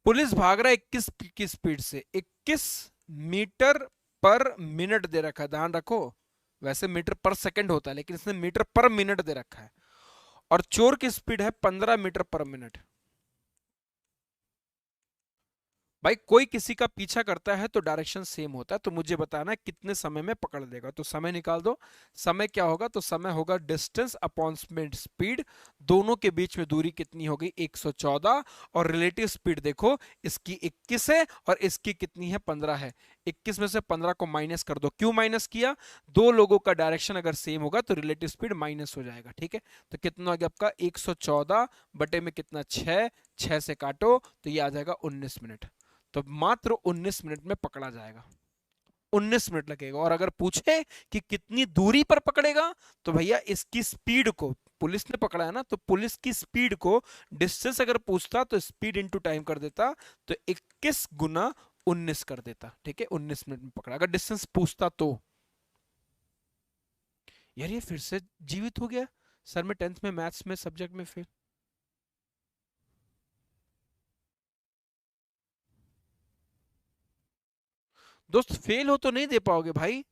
पुलिस भाग रहा है 21 की स्पीड से। 21 मीटर पर मिनट दे रखा है, ध्यान रखो। वैसे मीटर पर सेकंड होता है, लेकिन इसने मीटर पर मिनट दे रखा है। और चोर की स्पीड है 15 मीटर पर मिनट। भाई कोई किसी का पीछा करता है तो डायरेक्शन सेम होता है। तो मुझे बताना है कितने समय में पकड़ लेगा। तो समय निकाल दो। समय क्या होगा? तो समय होगा डिस्टेंस अपॉन स्पीड। दोनों के बीच में दूरी कितनी होगी? 114। और रिलेटिव स्पीड देखो, इसकी 21 है और इसकी कितनी है? 15 है। 21 में से 15 को माइनस कर दो। क्यों माइनस किया? दो लोगों का डायरेक्शन अगर सेम होगा तो रिलेटिव स्पीड माइनस हो जाएगा। ठीक है, तो कितना आ गया आपका? 114 बटे में कितना? 6। 6 से काटो तो ये आ जाएगा 19 मिनट। तो मात्र 19 मिनट में पकड़ा जाएगा। 19 मिनट लगेगा। और अगर पूछे कि कितनी दूरी पर पकड़ेगा, तो भैया इसकी स्पीड को, पुलिस ने पकड़ा है ना, तो पुलिस की स्पीड को डिस्टेंस अगर पूछता तो स्पीड इनटू टाइम कर देता, तो 21 गुना 19 कर देता। ठीक है, 19 मिनट में पकड़ा, अगर डिस्टेंस पूछता तो। यार ये फिर से जीवित हो गया। सर मैं 10th में मैथ्स में सब्जेक्ट में फेल। दोस्त फेल हो तो नहीं दे पाओगे भाई।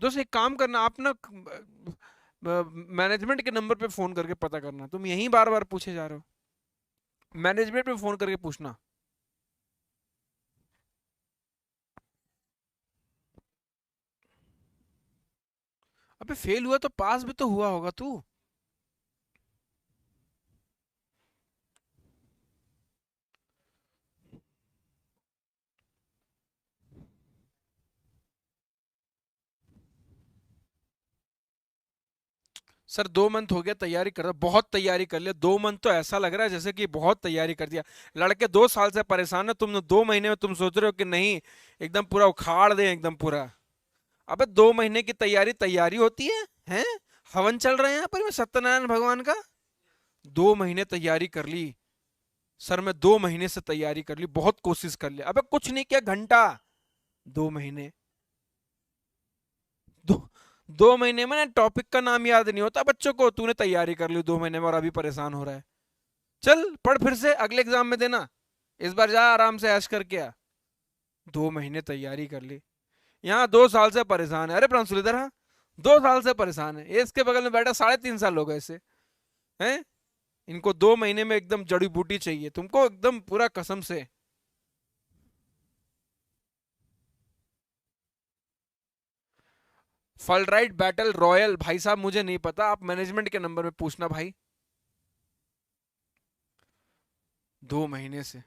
दोस्त एक काम करना, आप ना मैनेजमेंट के नंबर पे फोन करके पता करना। तुम यही बार बार पूछे जा रहे हो। मैनेजमेंट पे फोन करके पूछना। अबे फेल हुआ तो पास भी तो हुआ होगा तू। सर 2 मंथ हो गया तैयारी कर रहा, बहुत तैयारी कर लिया। 2 मंथ तो ऐसा लग रहा है जैसे कि बहुत तैयारी कर दिया। लड़के 2 साल से परेशान है, तुम 2 महीने में तुम सोच रहे हो कि नहीं एकदम पूरा उखाड़ दे एकदम पूरा। अबे 2 महीने की तैयारी तैयारी होती है? हैं? हवन चल रहे हैं यहाँ पर सत्यनारायण भगवान का। 2 महीने तैयारी कर ली। सर मैं 2 महीने से तैयारी कर ली, बहुत कोशिश कर लिया। अबे कुछ नहीं किया, घंटा। 2 महीने। दो 2 महीने में ना टॉपिक का नाम याद नहीं होता बच्चों को। तूने तैयारी कर ली 2 महीने में और अभी परेशान हो रहा है। चल पढ़ फिर से, अगले एग्जाम में देना। इस बार जा आराम से ऐश करके आ। 2 महीने तैयारी कर ली। यहाँ 2 साल से परेशान है। अरे प्रांशुल इधर, हाँ 2 साल से परेशान है। ये इसके बगल में बैठा 3.5 साल हो गए इसे। हैं? इनको 2 महीने में एकदम जड़ी बूटी चाहिए तुमको, एकदम पूरा कसम से। फलराइट बैटल रॉयल, भाई साहब मुझे नहीं पता, आप मैनेजमेंट के नंबर में पूछना भाई। 2 महीने से,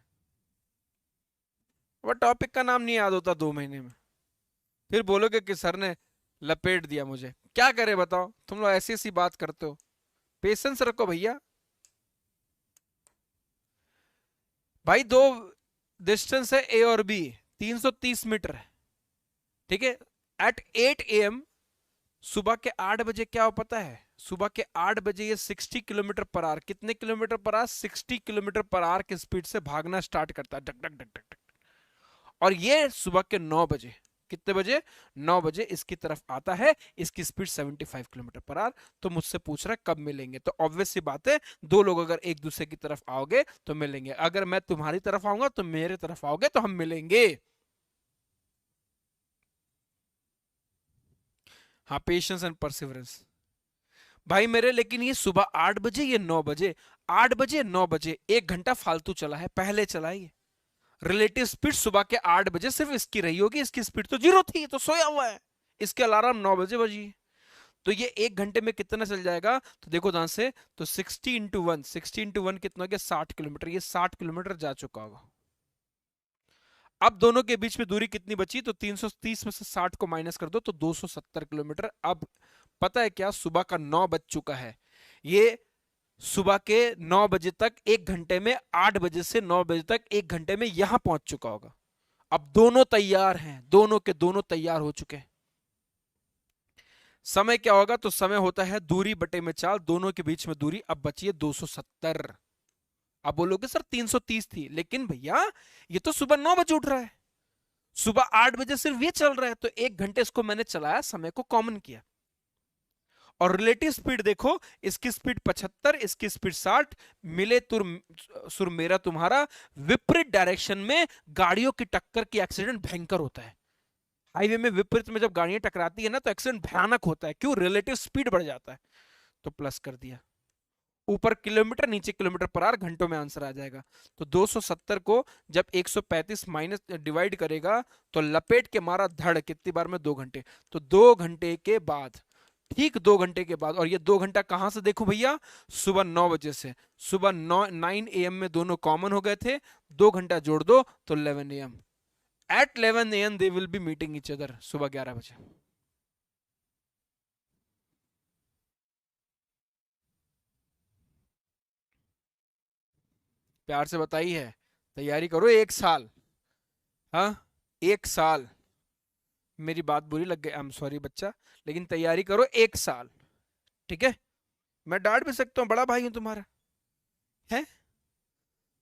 वो टॉपिक का नाम नहीं याद होता 2 महीने में, फिर बोलोगे कि सर ने लपेट दिया मुझे, क्या करे बताओ, तुम लोग ऐसी ऐसी बात करते हो। पेशेंस रखो भैया। भाई दो डिस्टेंस है ए और बी, 330 मीटर है, ठीक है। एट 8 AM, सुबह के 8 बजे क्या हो पता है, सुबह के 8 बजे ये 60 किलोमीटर पर आवर, कितने kilometre per our, 60 kilometre per our की स्पीड से भागना स्टार्ट करता है, duck duck duck duck duck. और ये सुबह के 9 बजे, कितने बजे, 9 बजे इसकी तरफ आता है, इसकी स्पीड 75 किलोमीटर पर आवर। तो मुझसे पूछ रहा है कब मिलेंगे, तो ऑब्वियस सी बात है, दो लोग अगर एक दूसरे की तरफ आओगे तो मिलेंगे, अगर मैं तुम्हारी तरफ आऊंगा तो मेरे तरफ आओगे तो हम मिलेंगे। हाँ, पेशेंस एंड परसिवरेंस भाई मेरे, लेकिन ये सुबह 8 बजे, ये 9 बजे, 8 बजे 9 बजे, 1 घंटा फालतू चला है, पहले चला है ये। रिलेटिव स्पीड सुबह के 8 बजे सिर्फ इसकी रही होगी, इसकी स्पीड तो 0 थी, तो सोया हुआ है, इसके अलार्म 9 बजे बजी। तो ये 1 घंटे में कितना चल जाएगा, तो देखो ध्यान से, तो 60 × 1, 60 × 1 कितना हो गया, 60 किलोमीटर, ये 60 किलोमीटर जा चुका होगा। अब दोनों के बीच में दूरी कितनी बची, तो 330 में से 60 को माइनस कर दो तो 270 किलोमीटर। अब पता है क्या, सुबह का 9 बज चुका है, ये सुबह के 9 बजे तक 1 घंटे में, 8 बजे से 9 बजे तक 1 घंटे में यहां पहुंच चुका होगा। अब दोनों तैयार हैं, दोनों के दोनों तैयार हो चुके हैं। समय क्या होगा, तो समय होता है दूरी बटे में चाल, दोनों के बीच में दूरी अब बची है 270। अब बोलोगे सर 330 थी, लेकिन भैया ये तो सुबह 9 बजे उठ रहा है, सुबह 8 बजे सिर्फ ये चल रहा है, तो 1 घंटे इसको मैंने चलाया, समय को कॉमन किया। और रिलेटिव स्पीड देखो, इसकी स्पीड 75, इसकी स्पीड 60, मिले तुर सुर मेरा तुम्हारा, विपरीत डायरेक्शन में गाड़ियों की टक्कर की एक्सीडेंट भयंकर होता है। हाईवे में विपरीत में जब गाड़ियां टकराती है ना, तो एक्सीडेंट भयानक होता है, क्यों, रिलेटिव स्पीड बढ़ जाता है। तो प्लस कर दिया, ऊपर किलोमीटर नीचे किलोमीटर पर आवर, घंटों में आंसर आ जाएगा। तो 270 को जब 135 माइनस डिवाइड करेगा, तो लपेट के मारा धड़, कितनी बार में, 2 घंटे, तो 2 घंटे के बाद, ठीक 2 घंटे के बाद। और ये 2 घंटा कहां से देखो भैया, सुबह 9 बजे से, सुबह 9 AM में दोनों कॉमन हो गए थे, 2 घंटा जोड़ दो तो 11 AM। At 11 AM they will be meeting each other, सुबह 11 बजे। प्यार से बताई है, तैयारी करो 1 साल। हाँ, 1 साल, मेरी बात बुरी लग गई, आई एम सॉरी बच्चा, लेकिन तैयारी करो 1 साल, ठीक है। मैं डांट भी सकता हूँ, बड़ा भाई हूं तुम्हारा, है,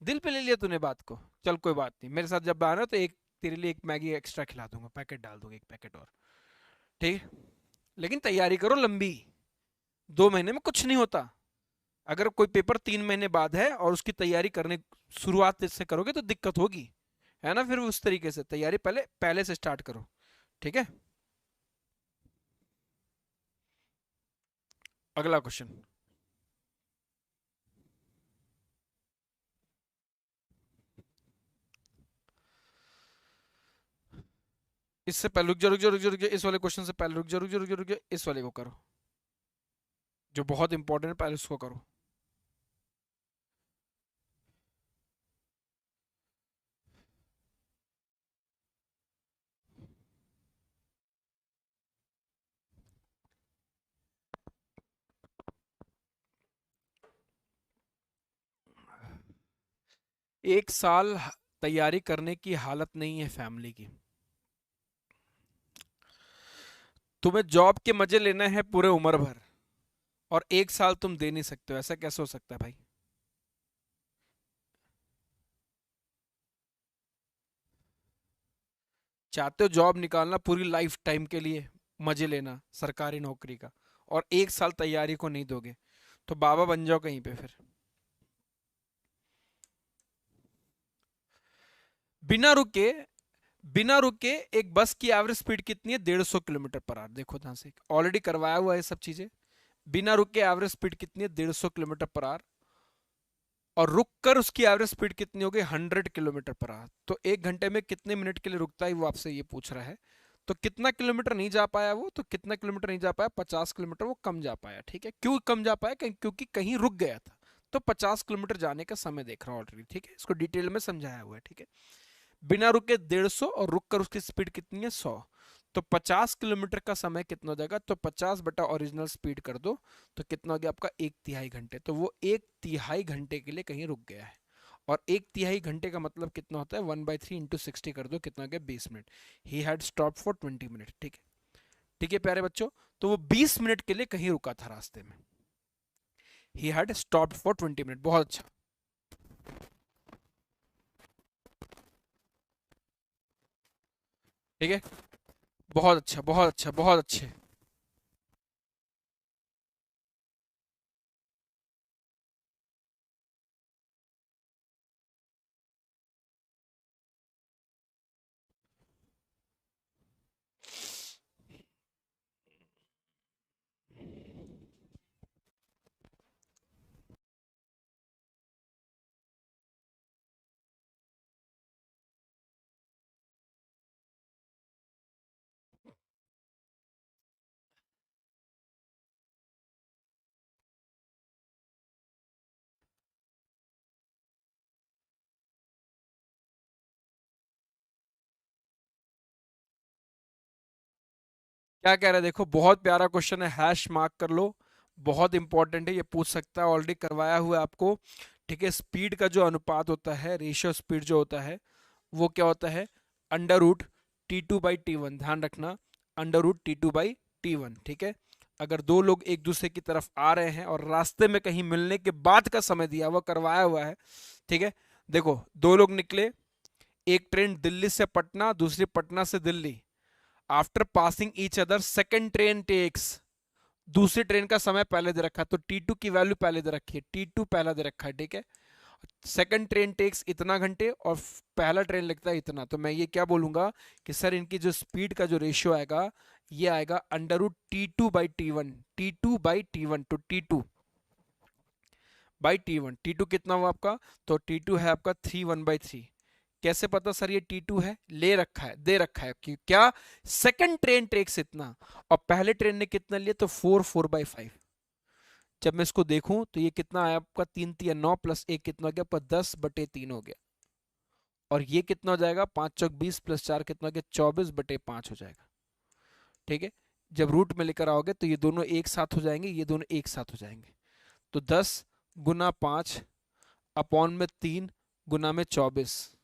दिल पे ले लिया तूने बात को, चल कोई बात नहीं, मेरे साथ जब आना तो एक तेरे लिए एक मैगी एक्स्ट्रा खिला दूंगा, पैकेट डाल दूंगा, एक पैकेट और, ठीक है। लेकिन तैयारी करो लंबी, 2 महीने में कुछ नहीं होता। अगर कोई पेपर 3 महीने बाद है और उसकी तैयारी करने शुरुआत से करोगे तो दिक्कत होगी, है ना। फिर उस तरीके से तैयारी पहले पहले से स्टार्ट करो, ठीक है। अगला क्वेश्चन, इससे पहले रुक जा रुक जा रुक जा रुक जा, इस वाले क्वेश्चन से पहले रुक जा रुक जा रुक जा रुक जा, इस वाले को करो, जो बहुत इंपॉर्टेंट है, पहले उसको करो। एक साल तैयारी करने की हालत नहीं है फैमिली की, तुम्हें जॉब के मजे लेना है पूरे उम्र भर, और 1 साल तुम दे नहीं सकते हो, ऐसा कैसे हो सकता है भाई। चाहते हो जॉब निकालना पूरी लाइफ टाइम के लिए, मजे लेना सरकारी नौकरी का, और 1 साल तैयारी को नहीं दोगे, तो बाबा बन जाओ कहीं पे फिर। बिना रुके, बिना रुके एक बस की एवरेज स्पीड कितनी है, 150 किलोमीटर पर आवर, देखो ध्यान से, ऑलरेडी करवाया हुआ है सब चीजें। बिना रुके एवरेज स्पीड कितनी है, 150 किलोमीटर पर आवर, और रुक कर उसकी एवरेज स्पीड कितनी हो गई, 100 किलोमीटर पर आवर। तो 1 घंटे में कितने मिनट के लिए रुकता है, वो आपसे ये पूछ रहा है। तो कितना किलोमीटर नहीं जा पाया वो, तो कितना किलोमीटर नहीं जा पाया, 50 किलोमीटर वो कम जा पाया। ठीक है, क्यों कम जा पाया, क्योंकि कहीं रुक गया था। तो 50 किलोमीटर जाने का समय देख रहा हूँ ऑलरेडी। ठीक है, इसको डिटेल में समझाया हुआ है। ठीक है, बिना रुके 150 और रुक कर उसकी स्पीड कितनी है 100। तो 50 किलोमीटर का समय कितना हो जाएगा, तो 50 बटा ओरिजिनल स्पीड कर दो, तो कितना हो गया आपका 1/3 घंटे। तो वो 1/3 घंटे के लिए कहीं रुक गया है। और 1/3 घंटे का मतलब कितना होता है, 1/3 इंटू 60 कर दो, कितना हो गया 20 minute. He had stop for 20 minute. ठीक है, ठीक है प्यारे बच्चों, तो वो 20 मिनट के लिए कहीं रुका था रास्ते में। He had stop for 20 minute. बहुत अच्छा। ठीक है, बहुत अच्छा, बहुत अच्छा, बहुत अच्छे। क्या कह रहे हैं देखो, बहुत प्यारा क्वेश्चन है, हैश मार्क कर लो। बहुत इंपॉर्टेंट है, ये पूछ सकता है, ऑलरेडी करवाया हुआ है आपको। ठीक है, स्पीड का जो अनुपात होता है, रेशियो स्पीड जो होता है, वो क्या होता है, √T2/T1। ध्यान रखना, √T2/T1। ठीक है, अगर दो लोग एक दूसरे की तरफ आ रहे हैं और रास्ते में कहीं मिलने के बाद का समय दिया हुआ, करवाया हुआ है। ठीक है, देखो दो लोग निकले, एक ट्रेन दिल्ली से पटना, दूसरी पटना से Delhi. After passing each other second train takes, दूसरी ट्रेन का समय पहले दे रखा है, तो T2 की वैल्यू पहले दे रखी है, T2 पहला दे रखा है। ठीक है, सेकंड ट्रेन टेक्स इतना घंटे और पहला ट्रेन लगता है इतना। तो मैं ये क्या बोलूंगा कि सर इनकी जो स्पीड का जो रेशियो आएगा, ये आएगा √T2/T1। T2/T1, तो T2/T1। T2 कितना हुआ आपका, तो T2 है आपका 3 1/3। कैसे पता सर ये T2 है, ले रखा है, दे रखा है कि क्या, सेकंड ट्रेन टेक्स इतना और पहले ट्रेन ने कितना लिया, तो 4/5। जब मैं इसको देखूं तो ये कितना आया आपका, 3 3 9 प्लस 1 कितना हो गया आपका, 10/3 हो गया। और ये कितना हो जाएगा, 5 चौक 20 प्लस 4 कितना हो गया, 24/5 हो जाएगा। ठीक है, जब रूट में लेकर आओगे तो ये दोनों एक साथ हो जाएंगे, ये दोनों एक साथ हो जाएंगे। तो 10 × 5 अपॉन में 3 गुना में 24,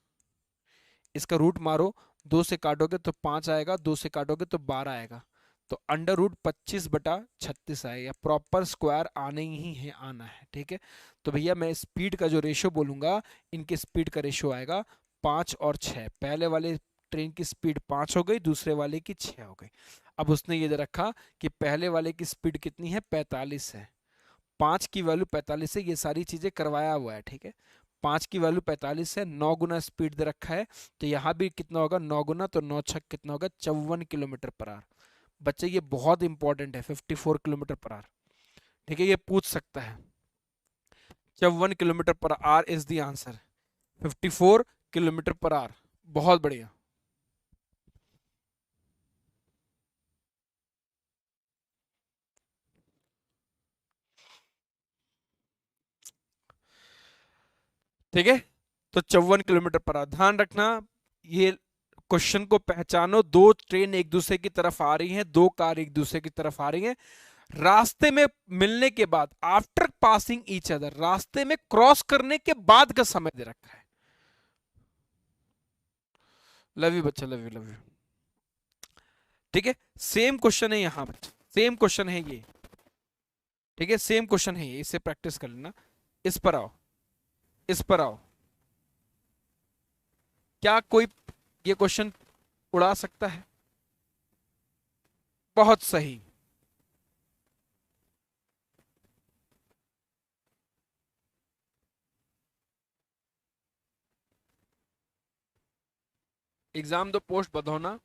इसका रूट मारो, 2 से काटोगे तो 5 आएगा, 2 से काटोगे तो 12 आएगा। तो √25/36 आएगा। प्रॉपर स्क्वायर आने ही है, आना है। ठीक है, तो भैया मैं स्पीड का जो रेशियो बोलूंगा, इनके स्पीड का रेशियो आएगा 5 और 6। पहले वाले ट्रेन की स्पीड 5 हो गई, दूसरे वाले की 6 हो गई। अब उसने ये दे रखा कि पहले वाले की स्पीड कितनी है, 45 है, 5 की वैल्यू 45 है, ये सारी चीजें करवाया हुआ है। ठीक है, 5 की वैल्यू 45 है, 9 गुना स्पीड दे रखा है, तो यहाँ भी कितना होगा 9 गुना, तो 9 6 कितना होगा, 54 किलोमीटर पर आवर। बच्चे ये बहुत इंपॉर्टेंट है, 54 किलोमीटर पर आवर। ठीक है, ये पूछ सकता है, 54 kilometre per our is the answer, 54 kilometre per our. बहुत बढ़िया। ठीक है, तो 54 किलोमीटर पर आवर। ध्यान रखना, ये क्वेश्चन को पहचानो, दो ट्रेन एक दूसरे की तरफ आ रही हैं, दो कार एक दूसरे की तरफ आ रही हैं, रास्ते में मिलने के बाद, आफ्टर पासिंग ईच अदर, रास्ते में क्रॉस करने के बाद का समय दे रखा है। लव यू बच्चा, लव यू, लव यू। ठीक है, सेम क्वेश्चन है यहाँ बच्चा, सेम क्वेश्चन है ये। ठीक है, सेम क्वेश्चन है ये, इससे प्रैक्टिस कर लेना। इस पर आओ, इस पर आओ। क्या कोई ये क्वेश्चन उड़ा सकता है? बहुत सही। एग्जाम दो पोस्ट बधौना,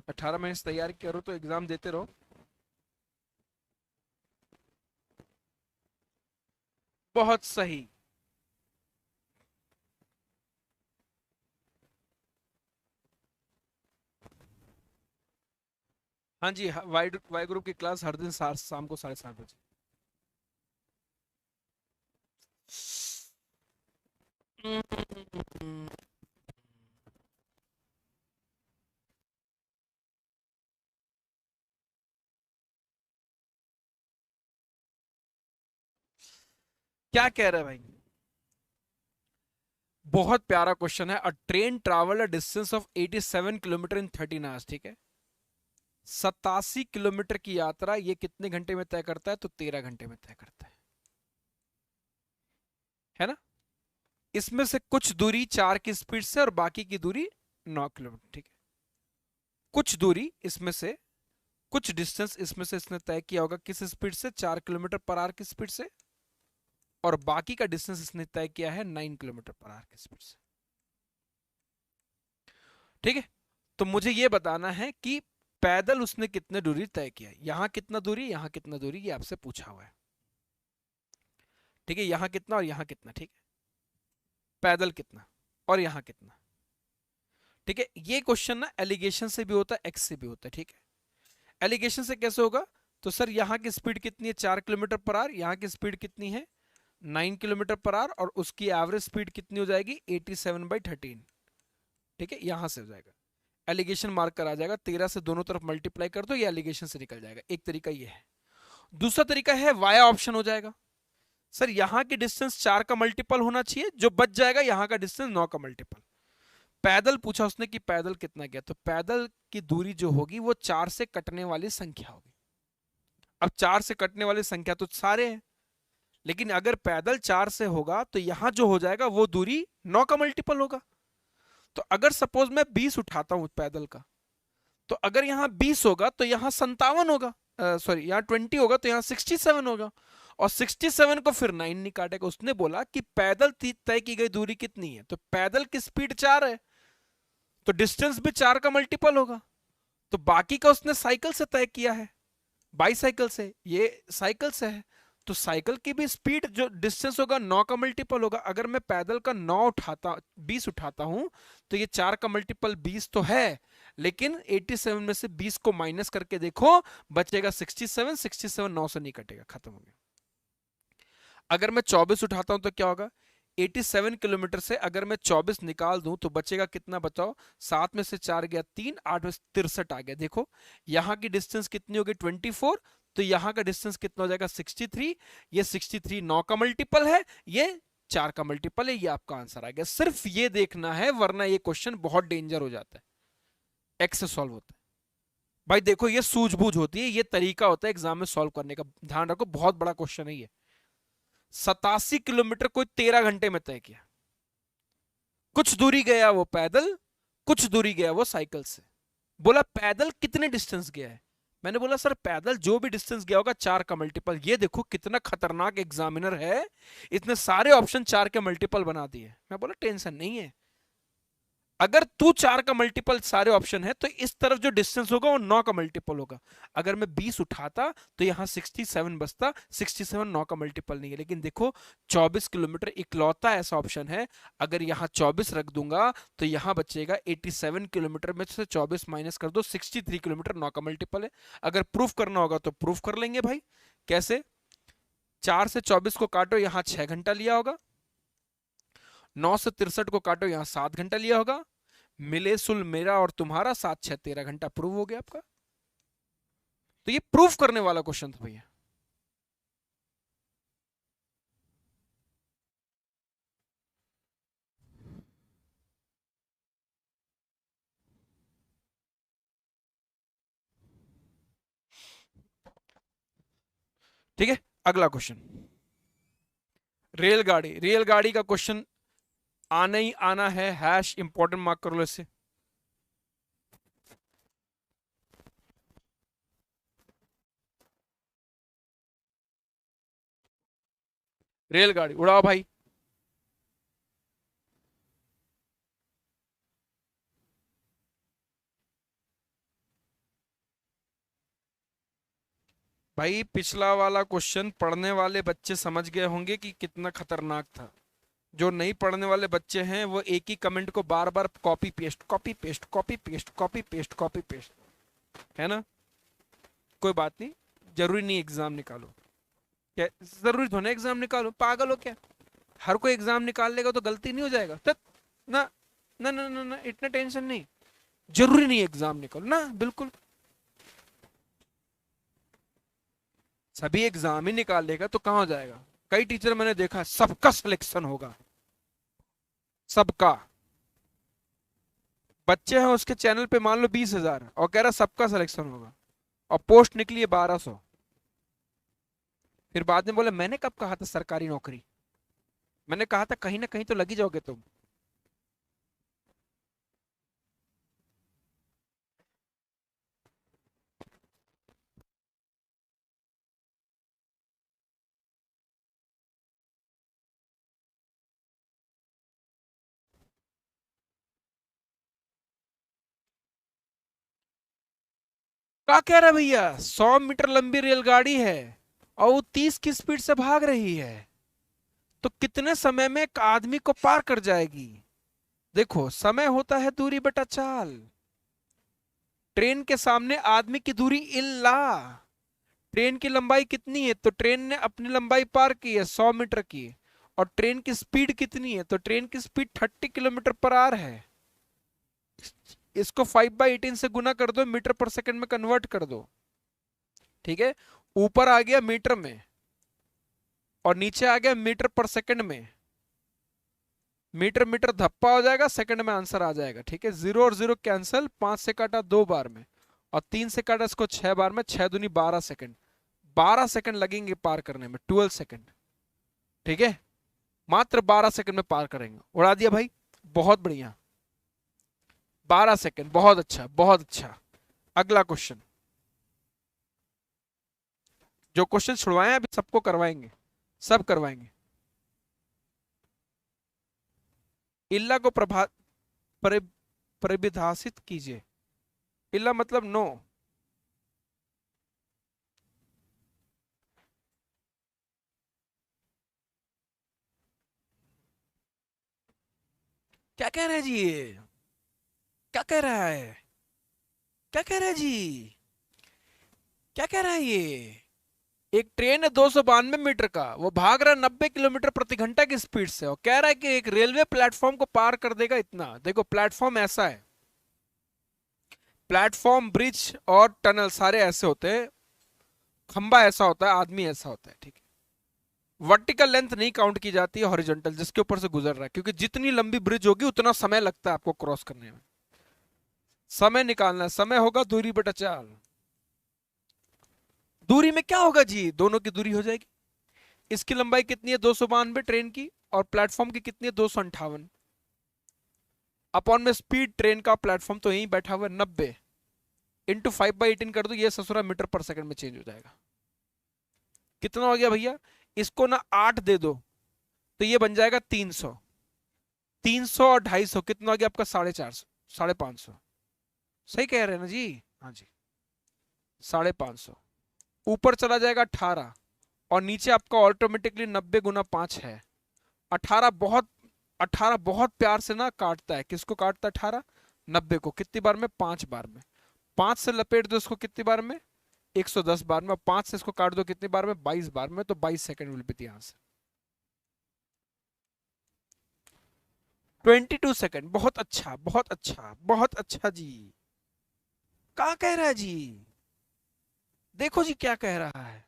18 महीने से तैयारी करो तो एग्जाम देते रहो। बहुत सही। हाँ जी, वाई वाई ग्रुप की क्लास हर दिन शाम को 7:30 बजे। हम्म, क्या कह रहे हैं भाई? बहुत प्यारा क्वेश्चन है। अ train travel a distance of 87 kilometre in 13 hours, ठीक है। 87 किलोमीटर की यात्रा ये कितने घंटे में तय करता है? तो 13 घंटे में तय करता है ना। इसमें से कुछ दूरी 4 की स्पीड से और बाकी की दूरी 9 किलोमीटर, ठीक है। कुछ दूरी इसमें से, कुछ डिस्टेंस इसमें से इसने तय किया होगा किस स्पीड से? 4 किलोमीटर पर आवर की स्पीड से। और बाकी का डिस्टेंस इसने तय किया है 9 किलोमीटर पर आवर की स्पीड से, ठीक है। तो मुझे ये बताना है कि पैदल उसने कितने दूरी तय किया। यहां कितना दूरी, यहां कितना दूरी, ये आपसे पूछा हुआ है, ठीक है। यहां कितना और यहां कितना, ठीक है। पैदल कितना और यहां कितना, ठीक है। ये क्वेश्चन ना एलिगेशन से भी होता है, एक्स से भी होता है, ठीक है। एलिगेशन से कैसे होगा? तो सर यहाँ की स्पीड कितनी है? 4 किलोमीटर पर आवर। यहाँ की स्पीड कितनी है? 9 किलोमीटर पर आवर। और उसकी एवरेज स्पीड कितनी हो जाएगी? 87/13, ठीक है। यहां से हो जाएगा, एलिगेशन मार्क करा जाएगा। 13 से दोनों तरफ मल्टीप्लाई कर दो, ये एलिगेशन से निकल जाएगा। एक तरीका ये है। दूसरा तरीका है वाया ऑप्शन हो जाएगा। सर यहाँ की डिस्टेंस 4 का मल्टीपल होना चाहिए, जो बच जाएगा यहाँ का डिस्टेंस 9 का मल्टीपल। पैदल पूछा उसने कि पैदल कितना गया, तो पैदल की दूरी जो होगी वो 4 से कटने वाली संख्या होगी। अब 4 से कटने वाली संख्या तो सारे हैं, लेकिन अगर पैदल 4 से होगा तो यहां जो हो जाएगा वो दूरी 9 का मल्टीपल होगा। तो अगर सपोज मैं 20 उठाता हूं पैदल का, तो अगर यहाँ 20 होगा तो यहाँ 57 होगा, सॉरी यहाँ 20 होगा तो यहाँ 67 होगा। और 67 को फिर 9 नहीं काटेगा। उसने बोला कि पैदल तय की गई दूरी कितनी है, तो पैदल की स्पीड 4 है, तो डिस्टेंस भी 4 का मल्टीपल होगा। तो बाकी का उसने साइकिल से तय किया है, बाईसाइकिल से, ये साइकिल से है। तो साइकिल की भी स्पीड जो डिस्टेंस होगा 9 का मल्टीपल होगा। अगर मैं पैदल का 20 उठाता हूं, तो ये 4 का मल्टीपल 20 तो है, लेकिन 87 में से 20 को माइनस करके देखो, बचेगा 67। 67 9 से नहीं कटेगा, खत्म हो गया। अगर मैं 24 उठाता हूं तो क्या होगा? 87 किलोमीटर से अगर मैं 24 निकाल दूं तो बचेगा कितना? बताओ। 7 में से 4 गया 3, 8 में से 63 आ गया। देखो यहां की डिस्टेंस कितनी होगी? 24। तो यहां का डिस्टेंस कितना हो जाएगा? 63। ये 63 9 का मल्टीपल है, ये 4 का मल्टीपल है। ये आपका आंसर आ गया। सिर्फ ये देखना है, वरना ये क्वेश्चन बहुत डेंजर हो जाता है। एक्स से सॉल्व होता है भाई। देखो ये सूझबूझ होती है, ये तरीका होता है एग्जाम में सॉल्व करने का। ध्यान रखो, बहुत बड़ा क्वेश्चन है ये। 87 किलोमीटर कोई 13 घंटे में तय किया। कुछ दूरी गया वो पैदल, कुछ दूरी गया वो साइकिल से। बोला पैदल कितने डिस्टेंस गया है? मैंने बोला सर पैदल जो भी डिस्टेंस गया होगा 4 का मल्टीपल। ये देखो कितना खतरनाक एग्जामिनर है, इतने सारे ऑप्शन 4 के मल्टीपल बना दिए। मैं बोला टेंशन नहीं है, अगर तू 4 का मल्टीपल सारे ऑप्शन है तो इस तरफ जो डिस्टेंस होगा वो 9 का मल्टीपल होगा। अगर मैं 20 उठाता तो यहां 67 बचता। 67 9 का मल्टीपल नहीं है। लेकिन देखो 24 किलोमीटर इकलौता ऐसा ऑप्शन है, अगर यहां 24 रख दूंगा तो यहां बचेगा 87 किलोमीटर में से 24 माइनस कर दो, 63 किलोमीटर 9 का मल्टीपल है। अगर प्रूफ करना होगा तो प्रूफ कर लेंगे भाई। कैसे? 4 से 24 को काटो, यहां 6 घंटा लिया होगा। 9 से 63 को काटो, यहां 7 घंटा लिया होगा। मिले सुल मेरा और तुम्हारा, 7 6 13 घंटा, प्रूव हो गया आपका। तो ये प्रूफ करने वाला क्वेश्चन था भैया। ठीक है, अगला क्वेश्चन। रेलगाड़ी, रेलगाड़ी का क्वेश्चन आना ही आना है। हैश इंपॉर्टेंट मार्क कर लो इसे। रेलगाड़ी उड़ाओ भाई। भाई पिछला वाला क्वेश्चन पढ़ने वाले बच्चे समझ गए होंगे कि कितना खतरनाक था। जो नहीं पढ़ने वाले बच्चे हैं वो एक ही कमेंट को बार बार copy paste, copy paste, copy paste, copy paste, copy paste, है ना। कोई बात नहीं, जरूरी नहीं एग्जाम निकालो। क्या जरूरी थोड़ा एग्जाम निकालो, पागल हो क्या? हर कोई एग्जाम निकाल लेगा तो गलती नहीं हो जाएगा? ना ना ना ना ना, इतना टेंशन नहीं। जरूरी नहीं एग्जाम निकालो ना, बिल्कुल। सभी एग्जाम ही निकाल लेगा तो कहाँ हो जाएगा? कई टीचर मैंने देखा, सबका सिलेक्शन होगा, सबका। बच्चे हैं उसके चैनल पे मान लो 20,000 और कह रहा सबका सिलेक्शन होगा, और पोस्ट निकली है 1200। फिर बाद में बोले मैंने कब कहा था सरकारी नौकरी, मैंने कहा था कहीं ना कहीं तो लगी जाओगे तुम। क्या कह रहा है भैया? 100 मीटर लंबी रेलगाड़ी है और वो 30 की स्पीड से भाग रही है, तो कितने समय में एक आदमी को पार कर जाएगी? देखो, समय होता है दूरी बटा चाल। ट्रेन के सामने आदमी की दूरी इल्ला। ट्रेन की लंबाई कितनी है? तो ट्रेन ने अपनी लंबाई पार की है 100 मीटर की। और ट्रेन की स्पीड कितनी है? तो ट्रेन की स्पीड 30 किलोमीटर पर आवर है। इसको 5/18 से गुना कर दो, मीटर पर सेकंड में कन्वर्ट कर दो। ठीक है, ऊपर आ गया मीटर में और नीचे आ गया मीटर पर सेकंड में। मीटर मीटर धप्पा हो जाएगा, सेकंड में आंसर आ जाएगा। ठीक है, 0 और 0 कैंसिल, 5 से काटा 2 बार में, और 3 से काटा इसको 6 बार में, 6 दूनी 12 सेकंड। 12 सेकंड लगेंगे पार करने में, 12 सेकंड। ठीक है, मात्र 12 सेकंड में पार करेंगे। उड़ा दिया भाई, बहुत बढ़िया। 12 सेकंड, बहुत अच्छा बहुत अच्छा। अगला क्वेश्चन। जो क्वेश्चन छुड़वाए अभी सबको करवाएंगे, सब करवाएंगे। इल्ला को परि, परिभाषित कीजिए। इल्ला मतलब नो। क्या कह रहे हैं जी ये? क्या कह रहा है? क्या कह रहा है जी? क्या कह रहा है ये? एक ट्रेन है 292 मीटर का, वो भाग रहा है 90 किलोमीटर प्रति घंटा की स्पीड से, और कह रहा है कि एक रेलवे प्लेटफॉर्म को पार कर देगा इतना। देखो, प्लेटफॉर्म ऐसा है, प्लेटफॉर्म, ब्रिज और टनल सारे ऐसे होते हैं। खंबा ऐसा होता है, आदमी ऐसा होता है। ठीक है, वर्टिकल लेंथ नहीं काउंट की जाती है, हॉरिजॉन्टल जिसके ऊपर से गुजर रहा है, क्योंकि जितनी लंबी ब्रिज होगी उतना समय लगता है आपको क्रॉस करने में। समय निकालना है, समय होगा दूरी बटा चाल। दूरी में क्या होगा जी? दोनों की दूरी हो जाएगी। इसकी लंबाई कितनी है? 292 ट्रेन की, और प्लेटफॉर्म की कितनी है? 258। अपॉन में स्पीड ट्रेन का, प्लेटफॉर्म तो यहीं बैठा हुआ है 90, इंटू 5/18 कर दो, ये ससुरा मीटर पर सेकंड में चेंज हो जाएगा। कितना हो गया भैया? इसको ना 8 दे दो तो ये बन जाएगा 300। 300 और 250 कितना हो गया आपका? 450, 550। सही कह रहे हैं ना जी? हाँ जी, 550। ऊपर चला जाएगा 18, और नीचे आपका ऑटोमेटिकली 90 × 5 है। 18 बहुत, 18 बहुत प्यार से ना काटता है। किसको काटता है 18? 90 को। कितनी बार में? 5 बार में। 5 से लपेट दो इसको कितनी बार में? 110 बार में। और 5 से इसको काट दो कितनी बार में? 22 बार में। तो 22 second will be the answer. 22 second, बहुत अच्छा बहुत अच्छा बहुत अच्छा जी। क्या कह रहा है जी? देखो जी क्या कह रहा है।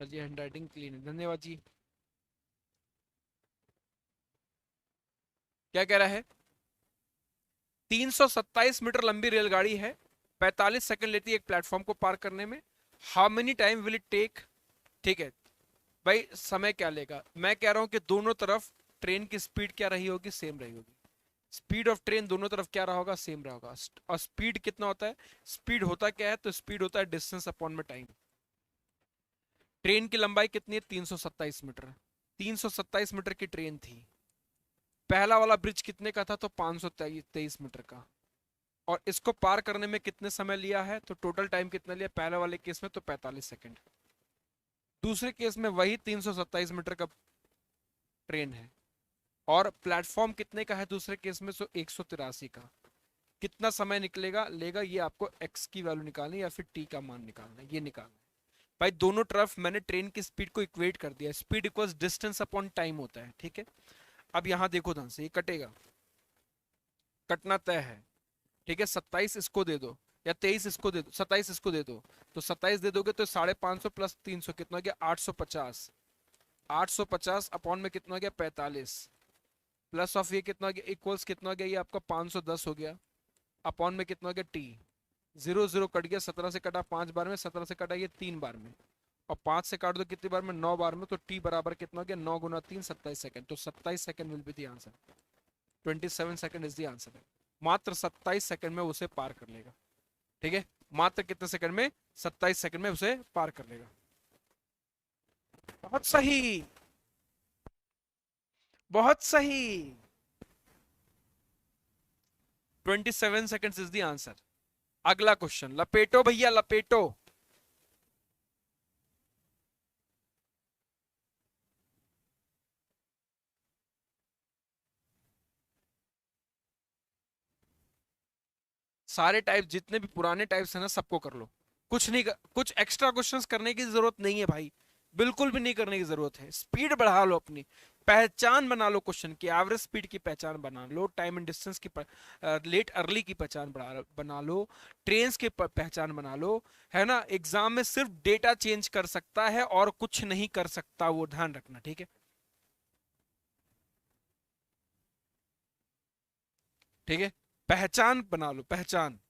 चलिए, हैंड राइटिंग क्लीन है, धन्यवाद जी। क्या कह रहा है? 327 मीटर लंबी रेलगाड़ी है, 45 सेकंड लेती है एक प्लेटफॉर्म को पार करने में। How many time will it take? ठीक है, भाई समय क्या लेगा, मैं कह रहा हूं कि दोनों तरफ ट्रेन की स्पीड क्या रही होगी, सेम रही होगी। स्पीड ऑफ ट्रेन दोनों तरफ क्या रहा होगा, सेम रहा होगा। और स्पीड कितना होता है, स्पीड होता क्या है, तो स्पीड होता है डिस्टेंस अपॉन में टाइम। ट्रेन की लंबाई कितनी है, 327 मीटर। 327 मीटर की ट्रेन थी। पहला वाला ब्रिज कितने का था, तो 523 मीटर का। और इसको पार करने में कितने समय लिया है, तो टोटल टाइम कितना लिया पहले वाले केस में, तो 45 सेकंड। दूसरे केस में वही 327 मीटर का ट्रेन है, और प्लेटफॉर्म कितने का है दूसरे केस में, सो 183 का। कितना समय निकलेगा लेगा, ये आपको x की वैल्यू निकालनी या फिर t का मान निकालना है, ये निकालना है। भाई दोनों तरफ मैंने ट्रेन की स्पीड को इक्वेट कर दिया, speed equals distance upon time होता है, ठीक है। अब यहां देखो ध्यान से, ये कटेगा, कटना तय है, ठीक है। 27 इसको दे दो, या 23 इसको दे दो, 27 इसको दे दो, तो 27 दे दोगे तो 550 प्लस 300 कितना हो गया, 850। 850 अपॉन में कितना हो गया, 45, प्लस ऑफ ये कितना हो गया, इक्वल्स कितना हो गया, ये आपका 510 हो गया, अपॉन में कितना हो गया टी। 0 0 कट गया, 17 से कटा 5 बार में, 17 से कटा ये 3 बार में, और 5 से काट दो कितनी बार में, 9 बार में, तो टी बराबर कितना हो गया, 9 गुना 3 27 सेकंड। तो 27 second will be the answer, 27 second is the answer. मात्र 27 सेकंड में उसे पार कर लेगा, ठीक है। मात्र कितने सेकंड में, 27 सेकंड में उसे पार कर लेगा। बहुत सही, बहुत सही। 27 सेकंड्स इज द आंसर। अगला क्वेश्चन, लपेटो भैया लपेटो। सारे टाइप जितने भी पुराने टाइप्स हैं ना, सबको कर लो। कुछ नहीं कुछ एक्स्ट्रा क्वेश्चंस करने की जरूरत नहीं है भाई, बिल्कुल भी नहीं करने की जरूरत है। स्पीड बढ़ा लो, अपनी पहचान बना लो, क्वेश्चन की एवरेज स्पीड की पहचान बना लो, टाइम एंड डिस्टेंस की लेट अर्ली की पहचान बना लो, ट्रेन्स की पहचान बना लो, है ना। एग्जाम में सिर्फ डेटा चेंज कर सकता है और कुछ नहीं कर सकता, वो ध्यान रखना, ठीक है। ठीक है, पहचान बना लो, पहचान।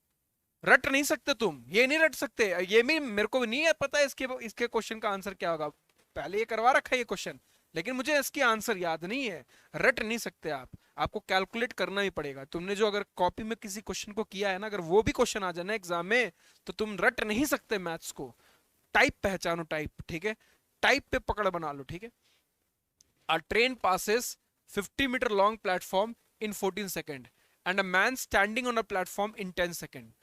रट नहीं सकते तुम, ये नहीं रट सकते, ये भी मेरे को नहीं है पता है इसके इसके क्वेश्चन का आंसर क्या होगा। पहले ये करवा रखा है ये क्वेश्चन, लेकिन मुझे इसकी आंसर याद नहीं है। रट नहीं सकते आप, आपको कैलकुलेट करना ही पड़ेगा। तुमने जो अगर कॉपी में किसी क्वेश्चन को किया है ना, अगर वो भी क्वेश्चन आ जाए ना एग्जाम में, तो तुम रट नहीं सकते मैथ्स को। टाइप पहचानो, टाइप, ठीक है। टाइप पे पकड़ बना लो, ठीक है। A train passes 50 meter long platform in 14 seconds and a man standing on a platform in 10 seconds.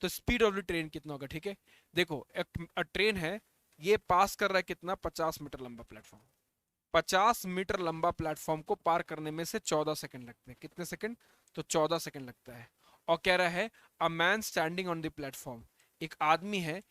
तो स्पीड ऑफ द ट्रेन कितना होगा, ठीक है। देखो एक ट्रेन है, ये पास कर रहा है कितना, 50 मीटर लंबा प्लेटफॉर्म। 50 मीटर लंबा प्लेटफॉर्म को पार करने में से 14 सेकंड लगते हैं। कितने सेकंड, तो 14 सेकंड लगता है। और कह रहा है a man standing on the platform, एक आदमी है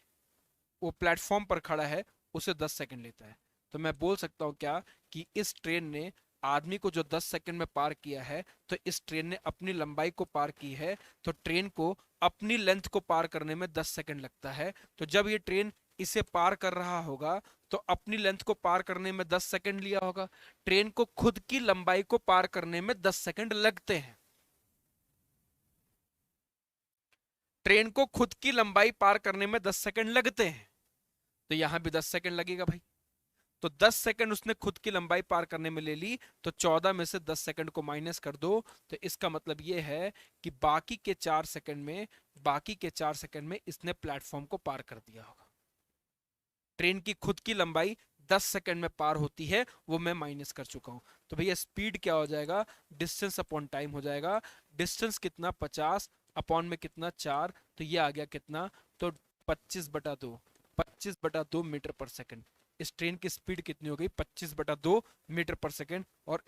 वो प्लेटफॉर्म पर खड़ा है, उसे 10 सेकंड लेता है। तो मैं बोल सकता हूं क्या, कि इस ट्रेन ने आदमी को जो 10 सेकंड में पार किया है, तो इस ट्रेन ने अपनी लंबाई को पार की है। तो ट्रेन को अपनी लेंथ को पार करने में 10 सेकंड लगता है। तो जब ये ट्रेन इसे पार कर रहा होगा, तो अपनी लेंथ को पार करने में 10 सेकंड लिया होगा। ट्रेन को खुद की लंबाई को पार करने में 10 सेकंड लगते हैं। ट्रेन को खुद की लंबाई पार करने में 10 सेकंड लगते हैं, तो यहां भी 10 सेकंड लगेगा भाई। तो 10 सेकंड उसने खुद की लंबाई पार करने में ले ली, तो 14 में से 10 सेकंड को माइनस कर दो। तो इसका मतलब यह है कि बाकी के 4 सेकंड में इसने प्लेटफॉर्म को पार कर दिया होगा। ट्रेन की खुद की लंबाई 10 सेकंड में पार होती है, वो मैं माइनस कर चुका हूं। तो भैया स्पीड क्या हो जाएगा, डिस्टेंस अपॉन टाइम हो जाएगा। डिस्टेंस कितना, 50, अपॉन में कितना 4, तो ये आ गया कितना, तो 25/2, 25/2 मीटर पर सेकंड। इस ट्रेन की स्पीड कितनी हो गई, 25/2 मीटर पर सेकंड। और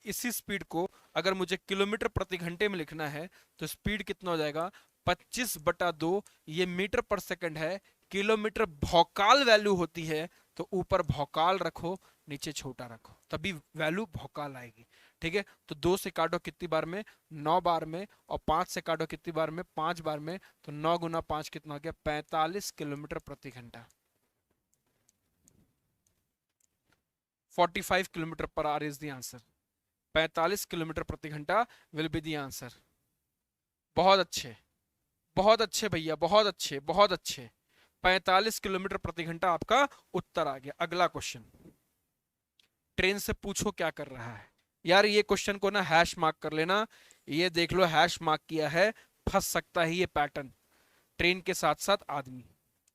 इसी स्पीड को अगर मुझे किलोमीटर प्रति घंटे में लिखना है, तो स्पीड कितना हो जाएगा, 25/2, ये मीटर पर सेकंड है। किलोमीटर भौकाल वैल्यू होती है, तो ऊपर भौकाल रखो, नीचे छोटा रखो, तभी वैल्यू भौकाल आएगी, ठीक है। तो 2 से काटो कितनी बार में, 9 बार में, और 5 से काटो कितनी बार में, 5 बार में। तो 9 गुना 5 कितना हो गया, 45 किलोमीटर प्रति घंटा। 45 kilometre per our is the answer. 45 kilometre प्रति घंटा विल बी द आंसर। बहुत अच्छे, बहुत अच्छे भैया, बहुत अच्छे, बहुत अच्छे। 45 किलोमीटर प्रति घंटा आपका उत्तर आ गया। अगला क्वेश्चन, ट्रेन से पूछो क्या कर रहा है। यार ये क्वेश्चन को ना हैश मार्क कर लेना, ये देख लो हैश मार्क किया है, फंस सकता है ये पैटर्न। ट्रेन के साथ साथ आदमी,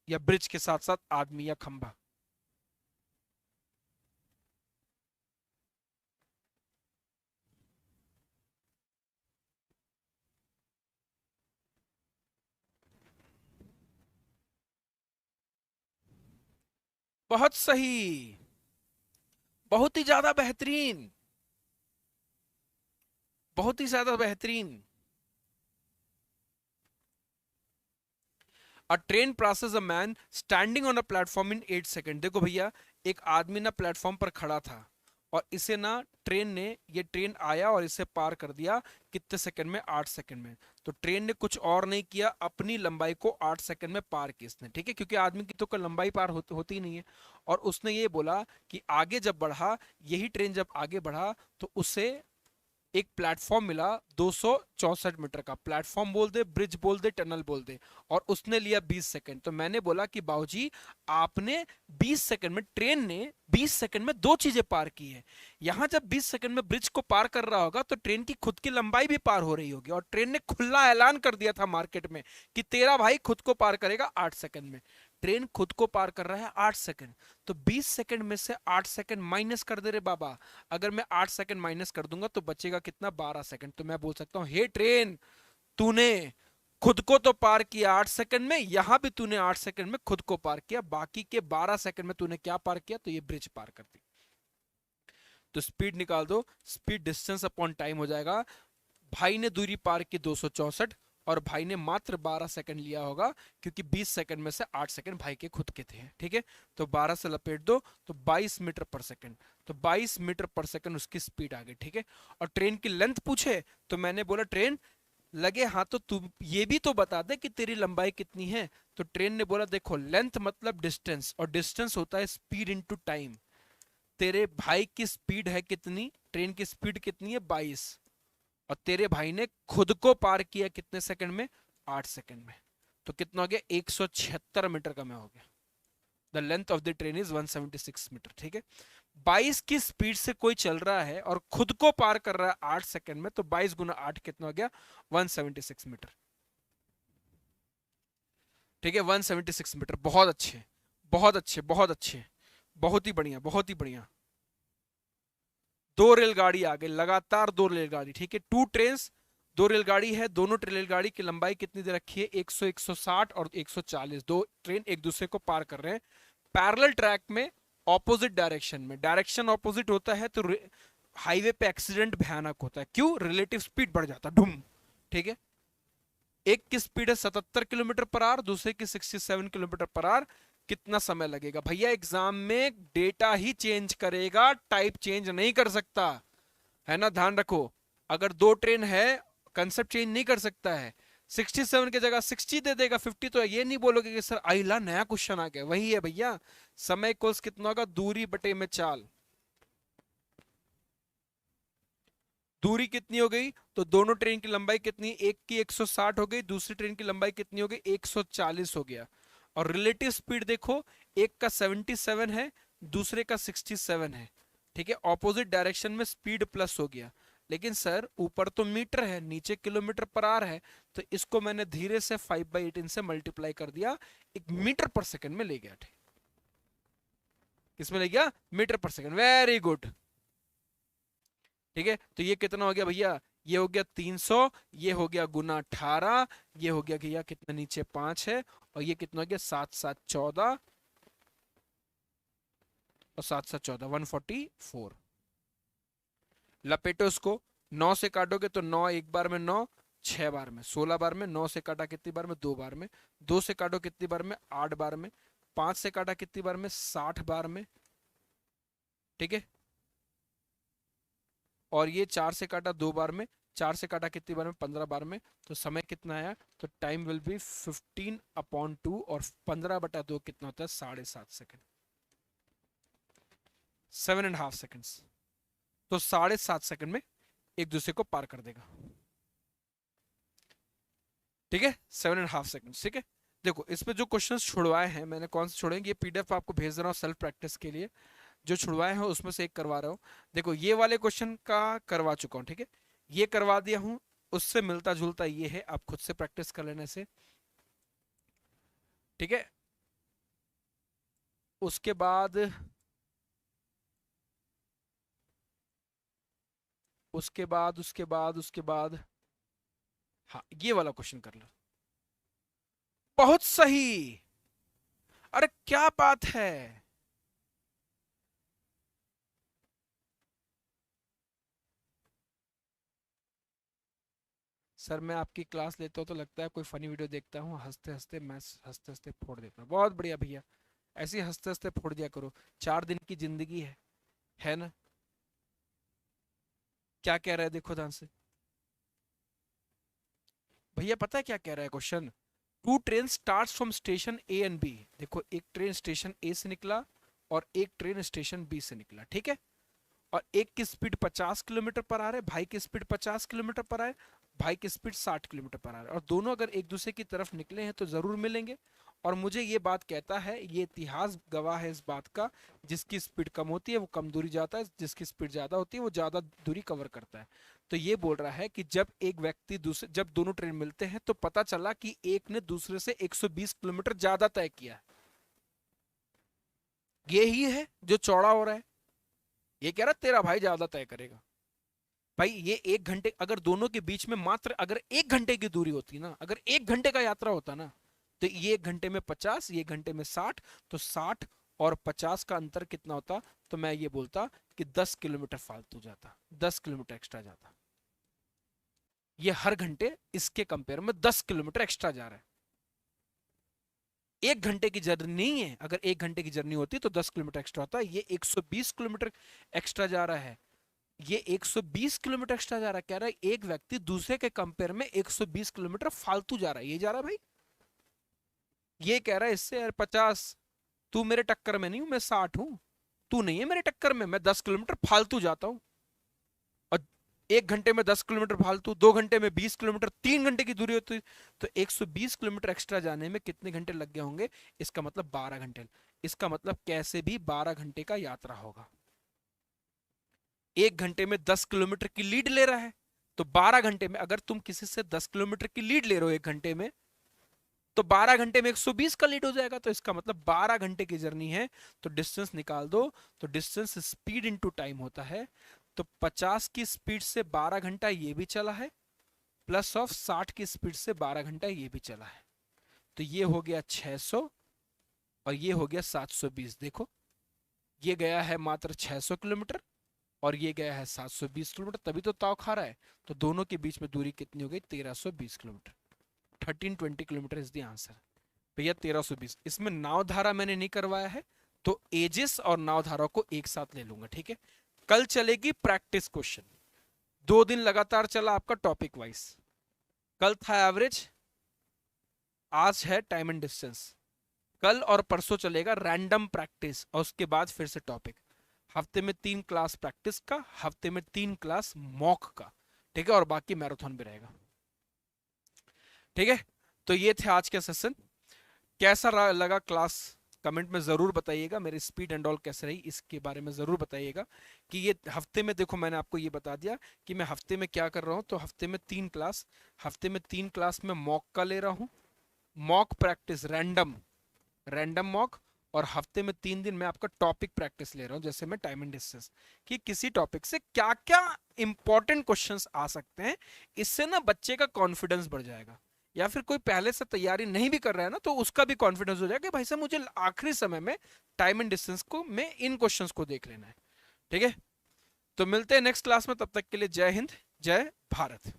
या ब्रिज के साथ साथ आदमी या खंभा। बहुत सही, बहुत ही ज्यादा बेहतरीन, बहुत ही ज्यादा बेहतरीन। अ train passes a man standing on a platform in 8 second. देखो भैया, एक आदमी ना प्लेटफॉर्म पर खड़ा था और इसे ना ट्रेन ने, ये ट्रेन आया और इसे पार कर दिया कितने सेकंड में? 8 सेकंड में। तो ट्रेन ने कुछ और नहीं किया, अपनी लंबाई को 8 सेकंड में पार की इसने, ठीक है, क्योंकि आदमी की तो कोई लंबाई पार होती ही नहीं है। और उसने ये बोला कि आगे जब बढ़ा, यही ट्रेन जब आगे बढ़ा तो उसे एक प्लेटफॉर्म मिला 264 मीटर का। प्लेटफॉर्म बोल दे, ब्रिज बोल दे, टनल बोल दे, और उसने लिया 20 सेकंड। तो मैंने बोला कि बाबूजी आपने 20 सेकंड में, ट्रेन ने 20 सेकंड में दो चीजें पार की है। यहां जब 20 सेकंड में ब्रिज को पार कर रहा होगा तो ट्रेन की खुद की लंबाई भी पार हो रही होगी, और ट्रेन ने खुला ऐलान कर दिया था मार्केट में कि तेरा भाई खुद को पार करेगा 8 सेकंड में। ट्रेन खुद को पार कर रहा है 8 सेकंड, तो 20 सेकंड में से 8 सेकंड माइनस कर दे रे बाबा। अगर मैं 8 सेकंड माइनस कर दूंगा तो बचेगा कितना? 12 सेकंड। तो मैं बोल सकता हूं हे ट्रेन, तूने खुद को तो पार किया 8 सेकंड में, यहां भी तूने 8 सेकंड में खुद को पार किया, बाकी के 12 सेकंड में तूने क्या पार किया? तो ये ब्रिज पार कर दी। तो स्पीड निकाल दो, स्पीड डिस्टेंस अपॉन टाइम हो जाएगा। भाई ने दूरी पार की 264, और भाई ने मात्र 12 सेकंड लिया होगा, क्योंकि 20 सेकंड में से 8 सेकंड भाई के खुद के थे, ठीक है। तो 12 से लपेट दो तो 22 मीटर पर सेकंड। तो 22 मीटर पर सेकंड उसकी स्पीड आ गई, ठीक है। और ट्रेन की लेंथ पूछे तो मैंने बोला ट्रेन लगे हाँ तो तू ये भी तो बता दे कि तेरी लंबाई कितनी है। तो ट्रेन ने बोला देखो, लेंथ मतलब डिस्टेंस, और डिस्टेंस होता है स्पीड इनटू टाइम। तेरे भाई की स्पीड है कितनी? ट्रेन की स्पीड कितनी है? 22। और तेरे भाई ने खुद को पार किया कितने सेकंड में? 8 सेकंड में। तो कितना हो गया? 176 मीटर का मैं हो गया। The length of the train is 176 metre, ठीक है। 22 की स्पीड से कोई चल रहा है और खुद को पार कर रहा है 8 सेकंड में, तो 22 गुना 8 कितना हो गया? 176 मीटर, ठीक है। 176 मीटर, बहुत अच्छे, बहुत अच्छे, बहुत अच्छे, बहुत ही बढ़िया, बहुत ही बढ़िया। दो रेलगाड़ी आ गई लगातार, दो रेलगाड़ी, ठीक है। टू ट्रेन, दो रेलगाड़ी है, दोनों रेलगाड़ी की लंबाई कितनी दे रखी है? 100, 160 और 140। दो ट्रेन एक दूसरे को पार कर रहे हैं पैरेलल ट्रैक में, ऑपोजिट डायरेक्शन में। डायरेक्शन ऑपोजिट होता है तो हाईवे पे एक्सीडेंट भयानक होता है। क्यों? रिलेटिव स्पीड बढ़ जाता है, डुम, ठीक है। एक की स्पीड है 77 किलोमीटर पर आवर, दूसरे की 67 किलोमीटर पर आवर। कितना समय लगेगा? भैया एग्जाम में डेटा ही चेंज करेगा, टाइप चेंज नहीं कर सकता, है ना, ध्यान रखो। अगर दो ट्रेन है, कंसेप्ट चेंज नहीं कर सकता है। 67 की जगह 60 दे देगा, 50। तो ये नहीं बोलोगे कि सर आइला नया क्वेश्चन आ गया, वही है भैया। समय इक्वल्स कितना होगा? दूरी बटे में चाल। दूरी कितनी हो गई? तो दोनों ट्रेन की लंबाई कितनी? एक की 160 हो गई, दूसरी ट्रेन की लंबाई कितनी हो गई? 140 हो गया। और रिलेटिव स्पीड देखो, एक का 77 है, दूसरे का 67 है, ठीक है। ऑपोजिट डायरेक्शन में स्पीड प्लस हो गया। लेकिन सर ऊपर तो मीटर है, नीचे किलोमीटर पर आर है, तो इसको मैंने धीरे से 5/18 से मल्टीप्लाई कर दिया, एक मीटर पर सेकंड में ले गया, ठीक। किसमें ले गया? मीटर पर सेकंड, वेरी गुड, ठीक है। तो ये कितना हो गया भैया? ये हो गया 300, ये हो गया गुना 18, ये हो गया भैया कितना? नीचे 5 है, और ये कितना हो गया? 7 7 14, और 7 7 14, 144। लपेटो इसको, 9 से काटोगे तो 9 एक बार में 9, 6 बार में, 16 बार में। 9 से काटा कितनी बार में? 2 बार में। 2 से काटो कितनी बार में? 8 बार में। 5 से काटा कितनी बार में? 60 बार में, ठीक है। और ये 4 से काटा 2 बार में, 4 से काटा कितनी बार में? 15 बार में। तो समय कितना आया? तो टाइम विल बी 15/2, और 15/2 कितना होता है? 7.5 सेकंड, 7.5 सेकंड्स। तो 7.5 सेकंड में एक दूसरे को पार कर देगा, ठीक है। 7.5 सेकंड, ठीक है। देखो इसमें जो क्वेश्चंस छुड़वाए हैं मैंने, कौन से छोड़ेंगे? ये पीडीएफ आपको भेज दे रहा हूँ सेल्फ प्रैक्टिस के लिए। जो छुड़वाए हैं उसमें से एक करवा रहा हूँ। देखो ये वाले क्वेश्चन का करवा चुका हूँ, ठीक है, ये करवा दिया हूँ। उससे मिलता जुलता ये है, आप खुद से प्रैक्टिस कर लेने से, ठीक है। उसके बाद उसके बाद हाँ ये वाला क्वेश्चन कर लो। बहुत सही। अरे क्या बात है। सर मैं आपकी क्लास लेता हूँ तो लगता है कोई फनी वीडियो देखता हूँ, हंसते हंसते मैं हंसते हंसते फोड़ देता हूँ। बहुत बढ़िया भैया, ऐसे ही हंसते हंसते फोड़ दिया करो, 4 दिन की जिंदगी है ना। क्या कह रहा है देखो ध्यान से भैया, पता है क्या कह रहा है question? Two train start from station A and B. देखो एक ट्रेन स्टेशन ए से निकला और एक ट्रेन स्टेशन बी से निकला, ठीक है। और एक की स्पीड 50 किलोमीटर पर आ रहा है, भाई की स्पीड 50 किलोमीटर पर आ रहा है, भाई की स्पीड 60 किलोमीटर पर आ रहा है, और दोनों अगर एक दूसरे की तरफ निकले हैं तो जरूर मिलेंगे। और मुझे ये बात कहता है, ये इतिहास गवाह है इस बात का, जिसकी स्पीड कम होती है वो कम दूरी जाता है, जिसकी स्पीड ज्यादा होती है वो ज्यादा दूरी कवर करता है। तो ये बोल रहा है कि जब एक व्यक्ति दूसरे, जब दोनों ट्रेन मिलते हैं तो पता चला कि एक ने दूसरे से 120 किलोमीटर ज्यादा तय किया है। ये ही है जो चौड़ा हो रहा है। ये कह रहा तेरा भाई ज्यादा तय करेगा। भाई ये 1 घंटे, अगर दोनों के बीच में मात्र अगर 1 घंटे की दूरी होती ना, अगर 1 घंटे का यात्रा होता ना, तो ये 1 घंटे में 50, ये 1 घंटे में 60, तो 60 और 50 का अंतर कितना होता? तो मैं ये बोलता कि 10 किलोमीटर फालतू जाता, 10 किलोमीटर एक्स्ट्रा जाता। ये हर घंटे इसके कंपेयर में 10 किलोमीटर एक्स्ट्रा जा रहा है। 1 घंटे की जर्नी नहीं है, अगर 1 घंटे की जर्नी होती तो 10 किलोमीटर एक्स्ट्रा होता। ये 120 किलोमीटर एक्स्ट्रा जा रहा है, ये 120 किलोमीटर एक्स्ट्रा जा रहा है। कह रहा है एक व्यक्ति दूसरे के कंपेयर में 120 किलोमीटर फालतू जा रहा है, ये जा रहा है भाई। ये कह रहा है इससे यार 50, तू मेरे टक्कर में नहीं हूं, मैं 60 हूं, तू नहीं है मेरे टक्कर में, मैं 10 किलोमीटर फालतू जाता हूं। और 1 घंटे में 10 किलोमीटर फालतू, 2 घंटे में 20 किलोमीटर, 3 घंटे की दूरी होती तो 120 किलोमीटर एक्स्ट्रा जाने में कितने घंटे लग गए होंगे? इसका मतलब 12 घंटे। इसका मतलब कैसे भी 12 घंटे का यात्रा होगा। 1 घंटे में 10 किलोमीटर की लीड ले रहा है, तो 12 घंटे में अगर तुम किसी से 10 किलोमीटर की लीड ले रहे हो 1 घंटे में, तो 12 घंटे में 120 का लीड हो जाएगा। तो इसका मतलब 12 घंटे की जर्नी है, तो डिस्टेंस निकाल दो। तो डिस्टेंस स्पीड इनटू टाइम होता है। तो 50 की स्पीड से 12 घंटा ये भी चला है, प्लस ऑफ 60 की स्पीड से 12 घंटा ये भी चला है। तो ये हो गया 600 और ये हो गया 720। देखो ये गया है मात्र 600 किलोमीटर और ये गया है 720 किलोमीटर, तभी तो ताव खा रहा है। तो दोनों के बीच में दूरी कितनी हो गई? 1320 kilometre. 1320 kilometre is the answer. भैया 1320, इसमें नाव धारा मैंने नहीं करवाया है, तो एजिस और नाव धारा को एक साथ ले लूंगा, ठीक है। कल चलेगी प्रैक्टिस क्वेश्चन, 2 दिन लगातार चला आपका टॉपिक वाइज। कल था एवरेज, आज है टाइम एंड डिस्टेंस। कल और परसों चलेगा रैंडम प्रैक्टिस और उसके बाद फिर से टॉपिक। हफ्ते में 3 क्लास प्रैक्टिस का, हफ्ते में 3 क्लास मॉक का, ठीक है, और बाकी मैराथन भी रहेगा, ठीक है। तो ये थे आज के सेशन। कैसा लगा क्लास कमेंट में जरूर बताइएगा। मेरी स्पीड एंड ऑल कैसे रही इसके बारे में जरूर बताइएगा। कि ये हफ्ते में, देखो मैंने आपको ये बता दिया कि मैं हफ्ते में क्या कर रहा हूँ। तो हफ्ते में 3 क्लास, हफ्ते में 3 क्लास में मॉक का ले रहा हूँ, mock practice random, random mock. और हफ्ते में 3 दिन मैं आपका टॉपिक प्रैक्टिस ले रहा हूं, जैसे मैं टाइम एंड डिस्टेंस, कि किसी टॉपिक से क्या क्या इंपॉर्टेंट क्वेश्चंस आ सकते हैं। इससे ना बच्चे का कॉन्फिडेंस बढ़ जाएगा। या फिर कोई पहले से तैयारी नहीं भी कर रहा है ना, तो उसका भी कॉन्फिडेंस हो जाएगा कि भाई साहब मुझे आखिरी समय में टाइम एंड डिस्टेंस को में इन क्वेश्चंस को देख लेना है, ठीक है। तो मिलते हैं नेक्स्ट क्लास में, तब तक के लिए जय हिंद, जय भारत।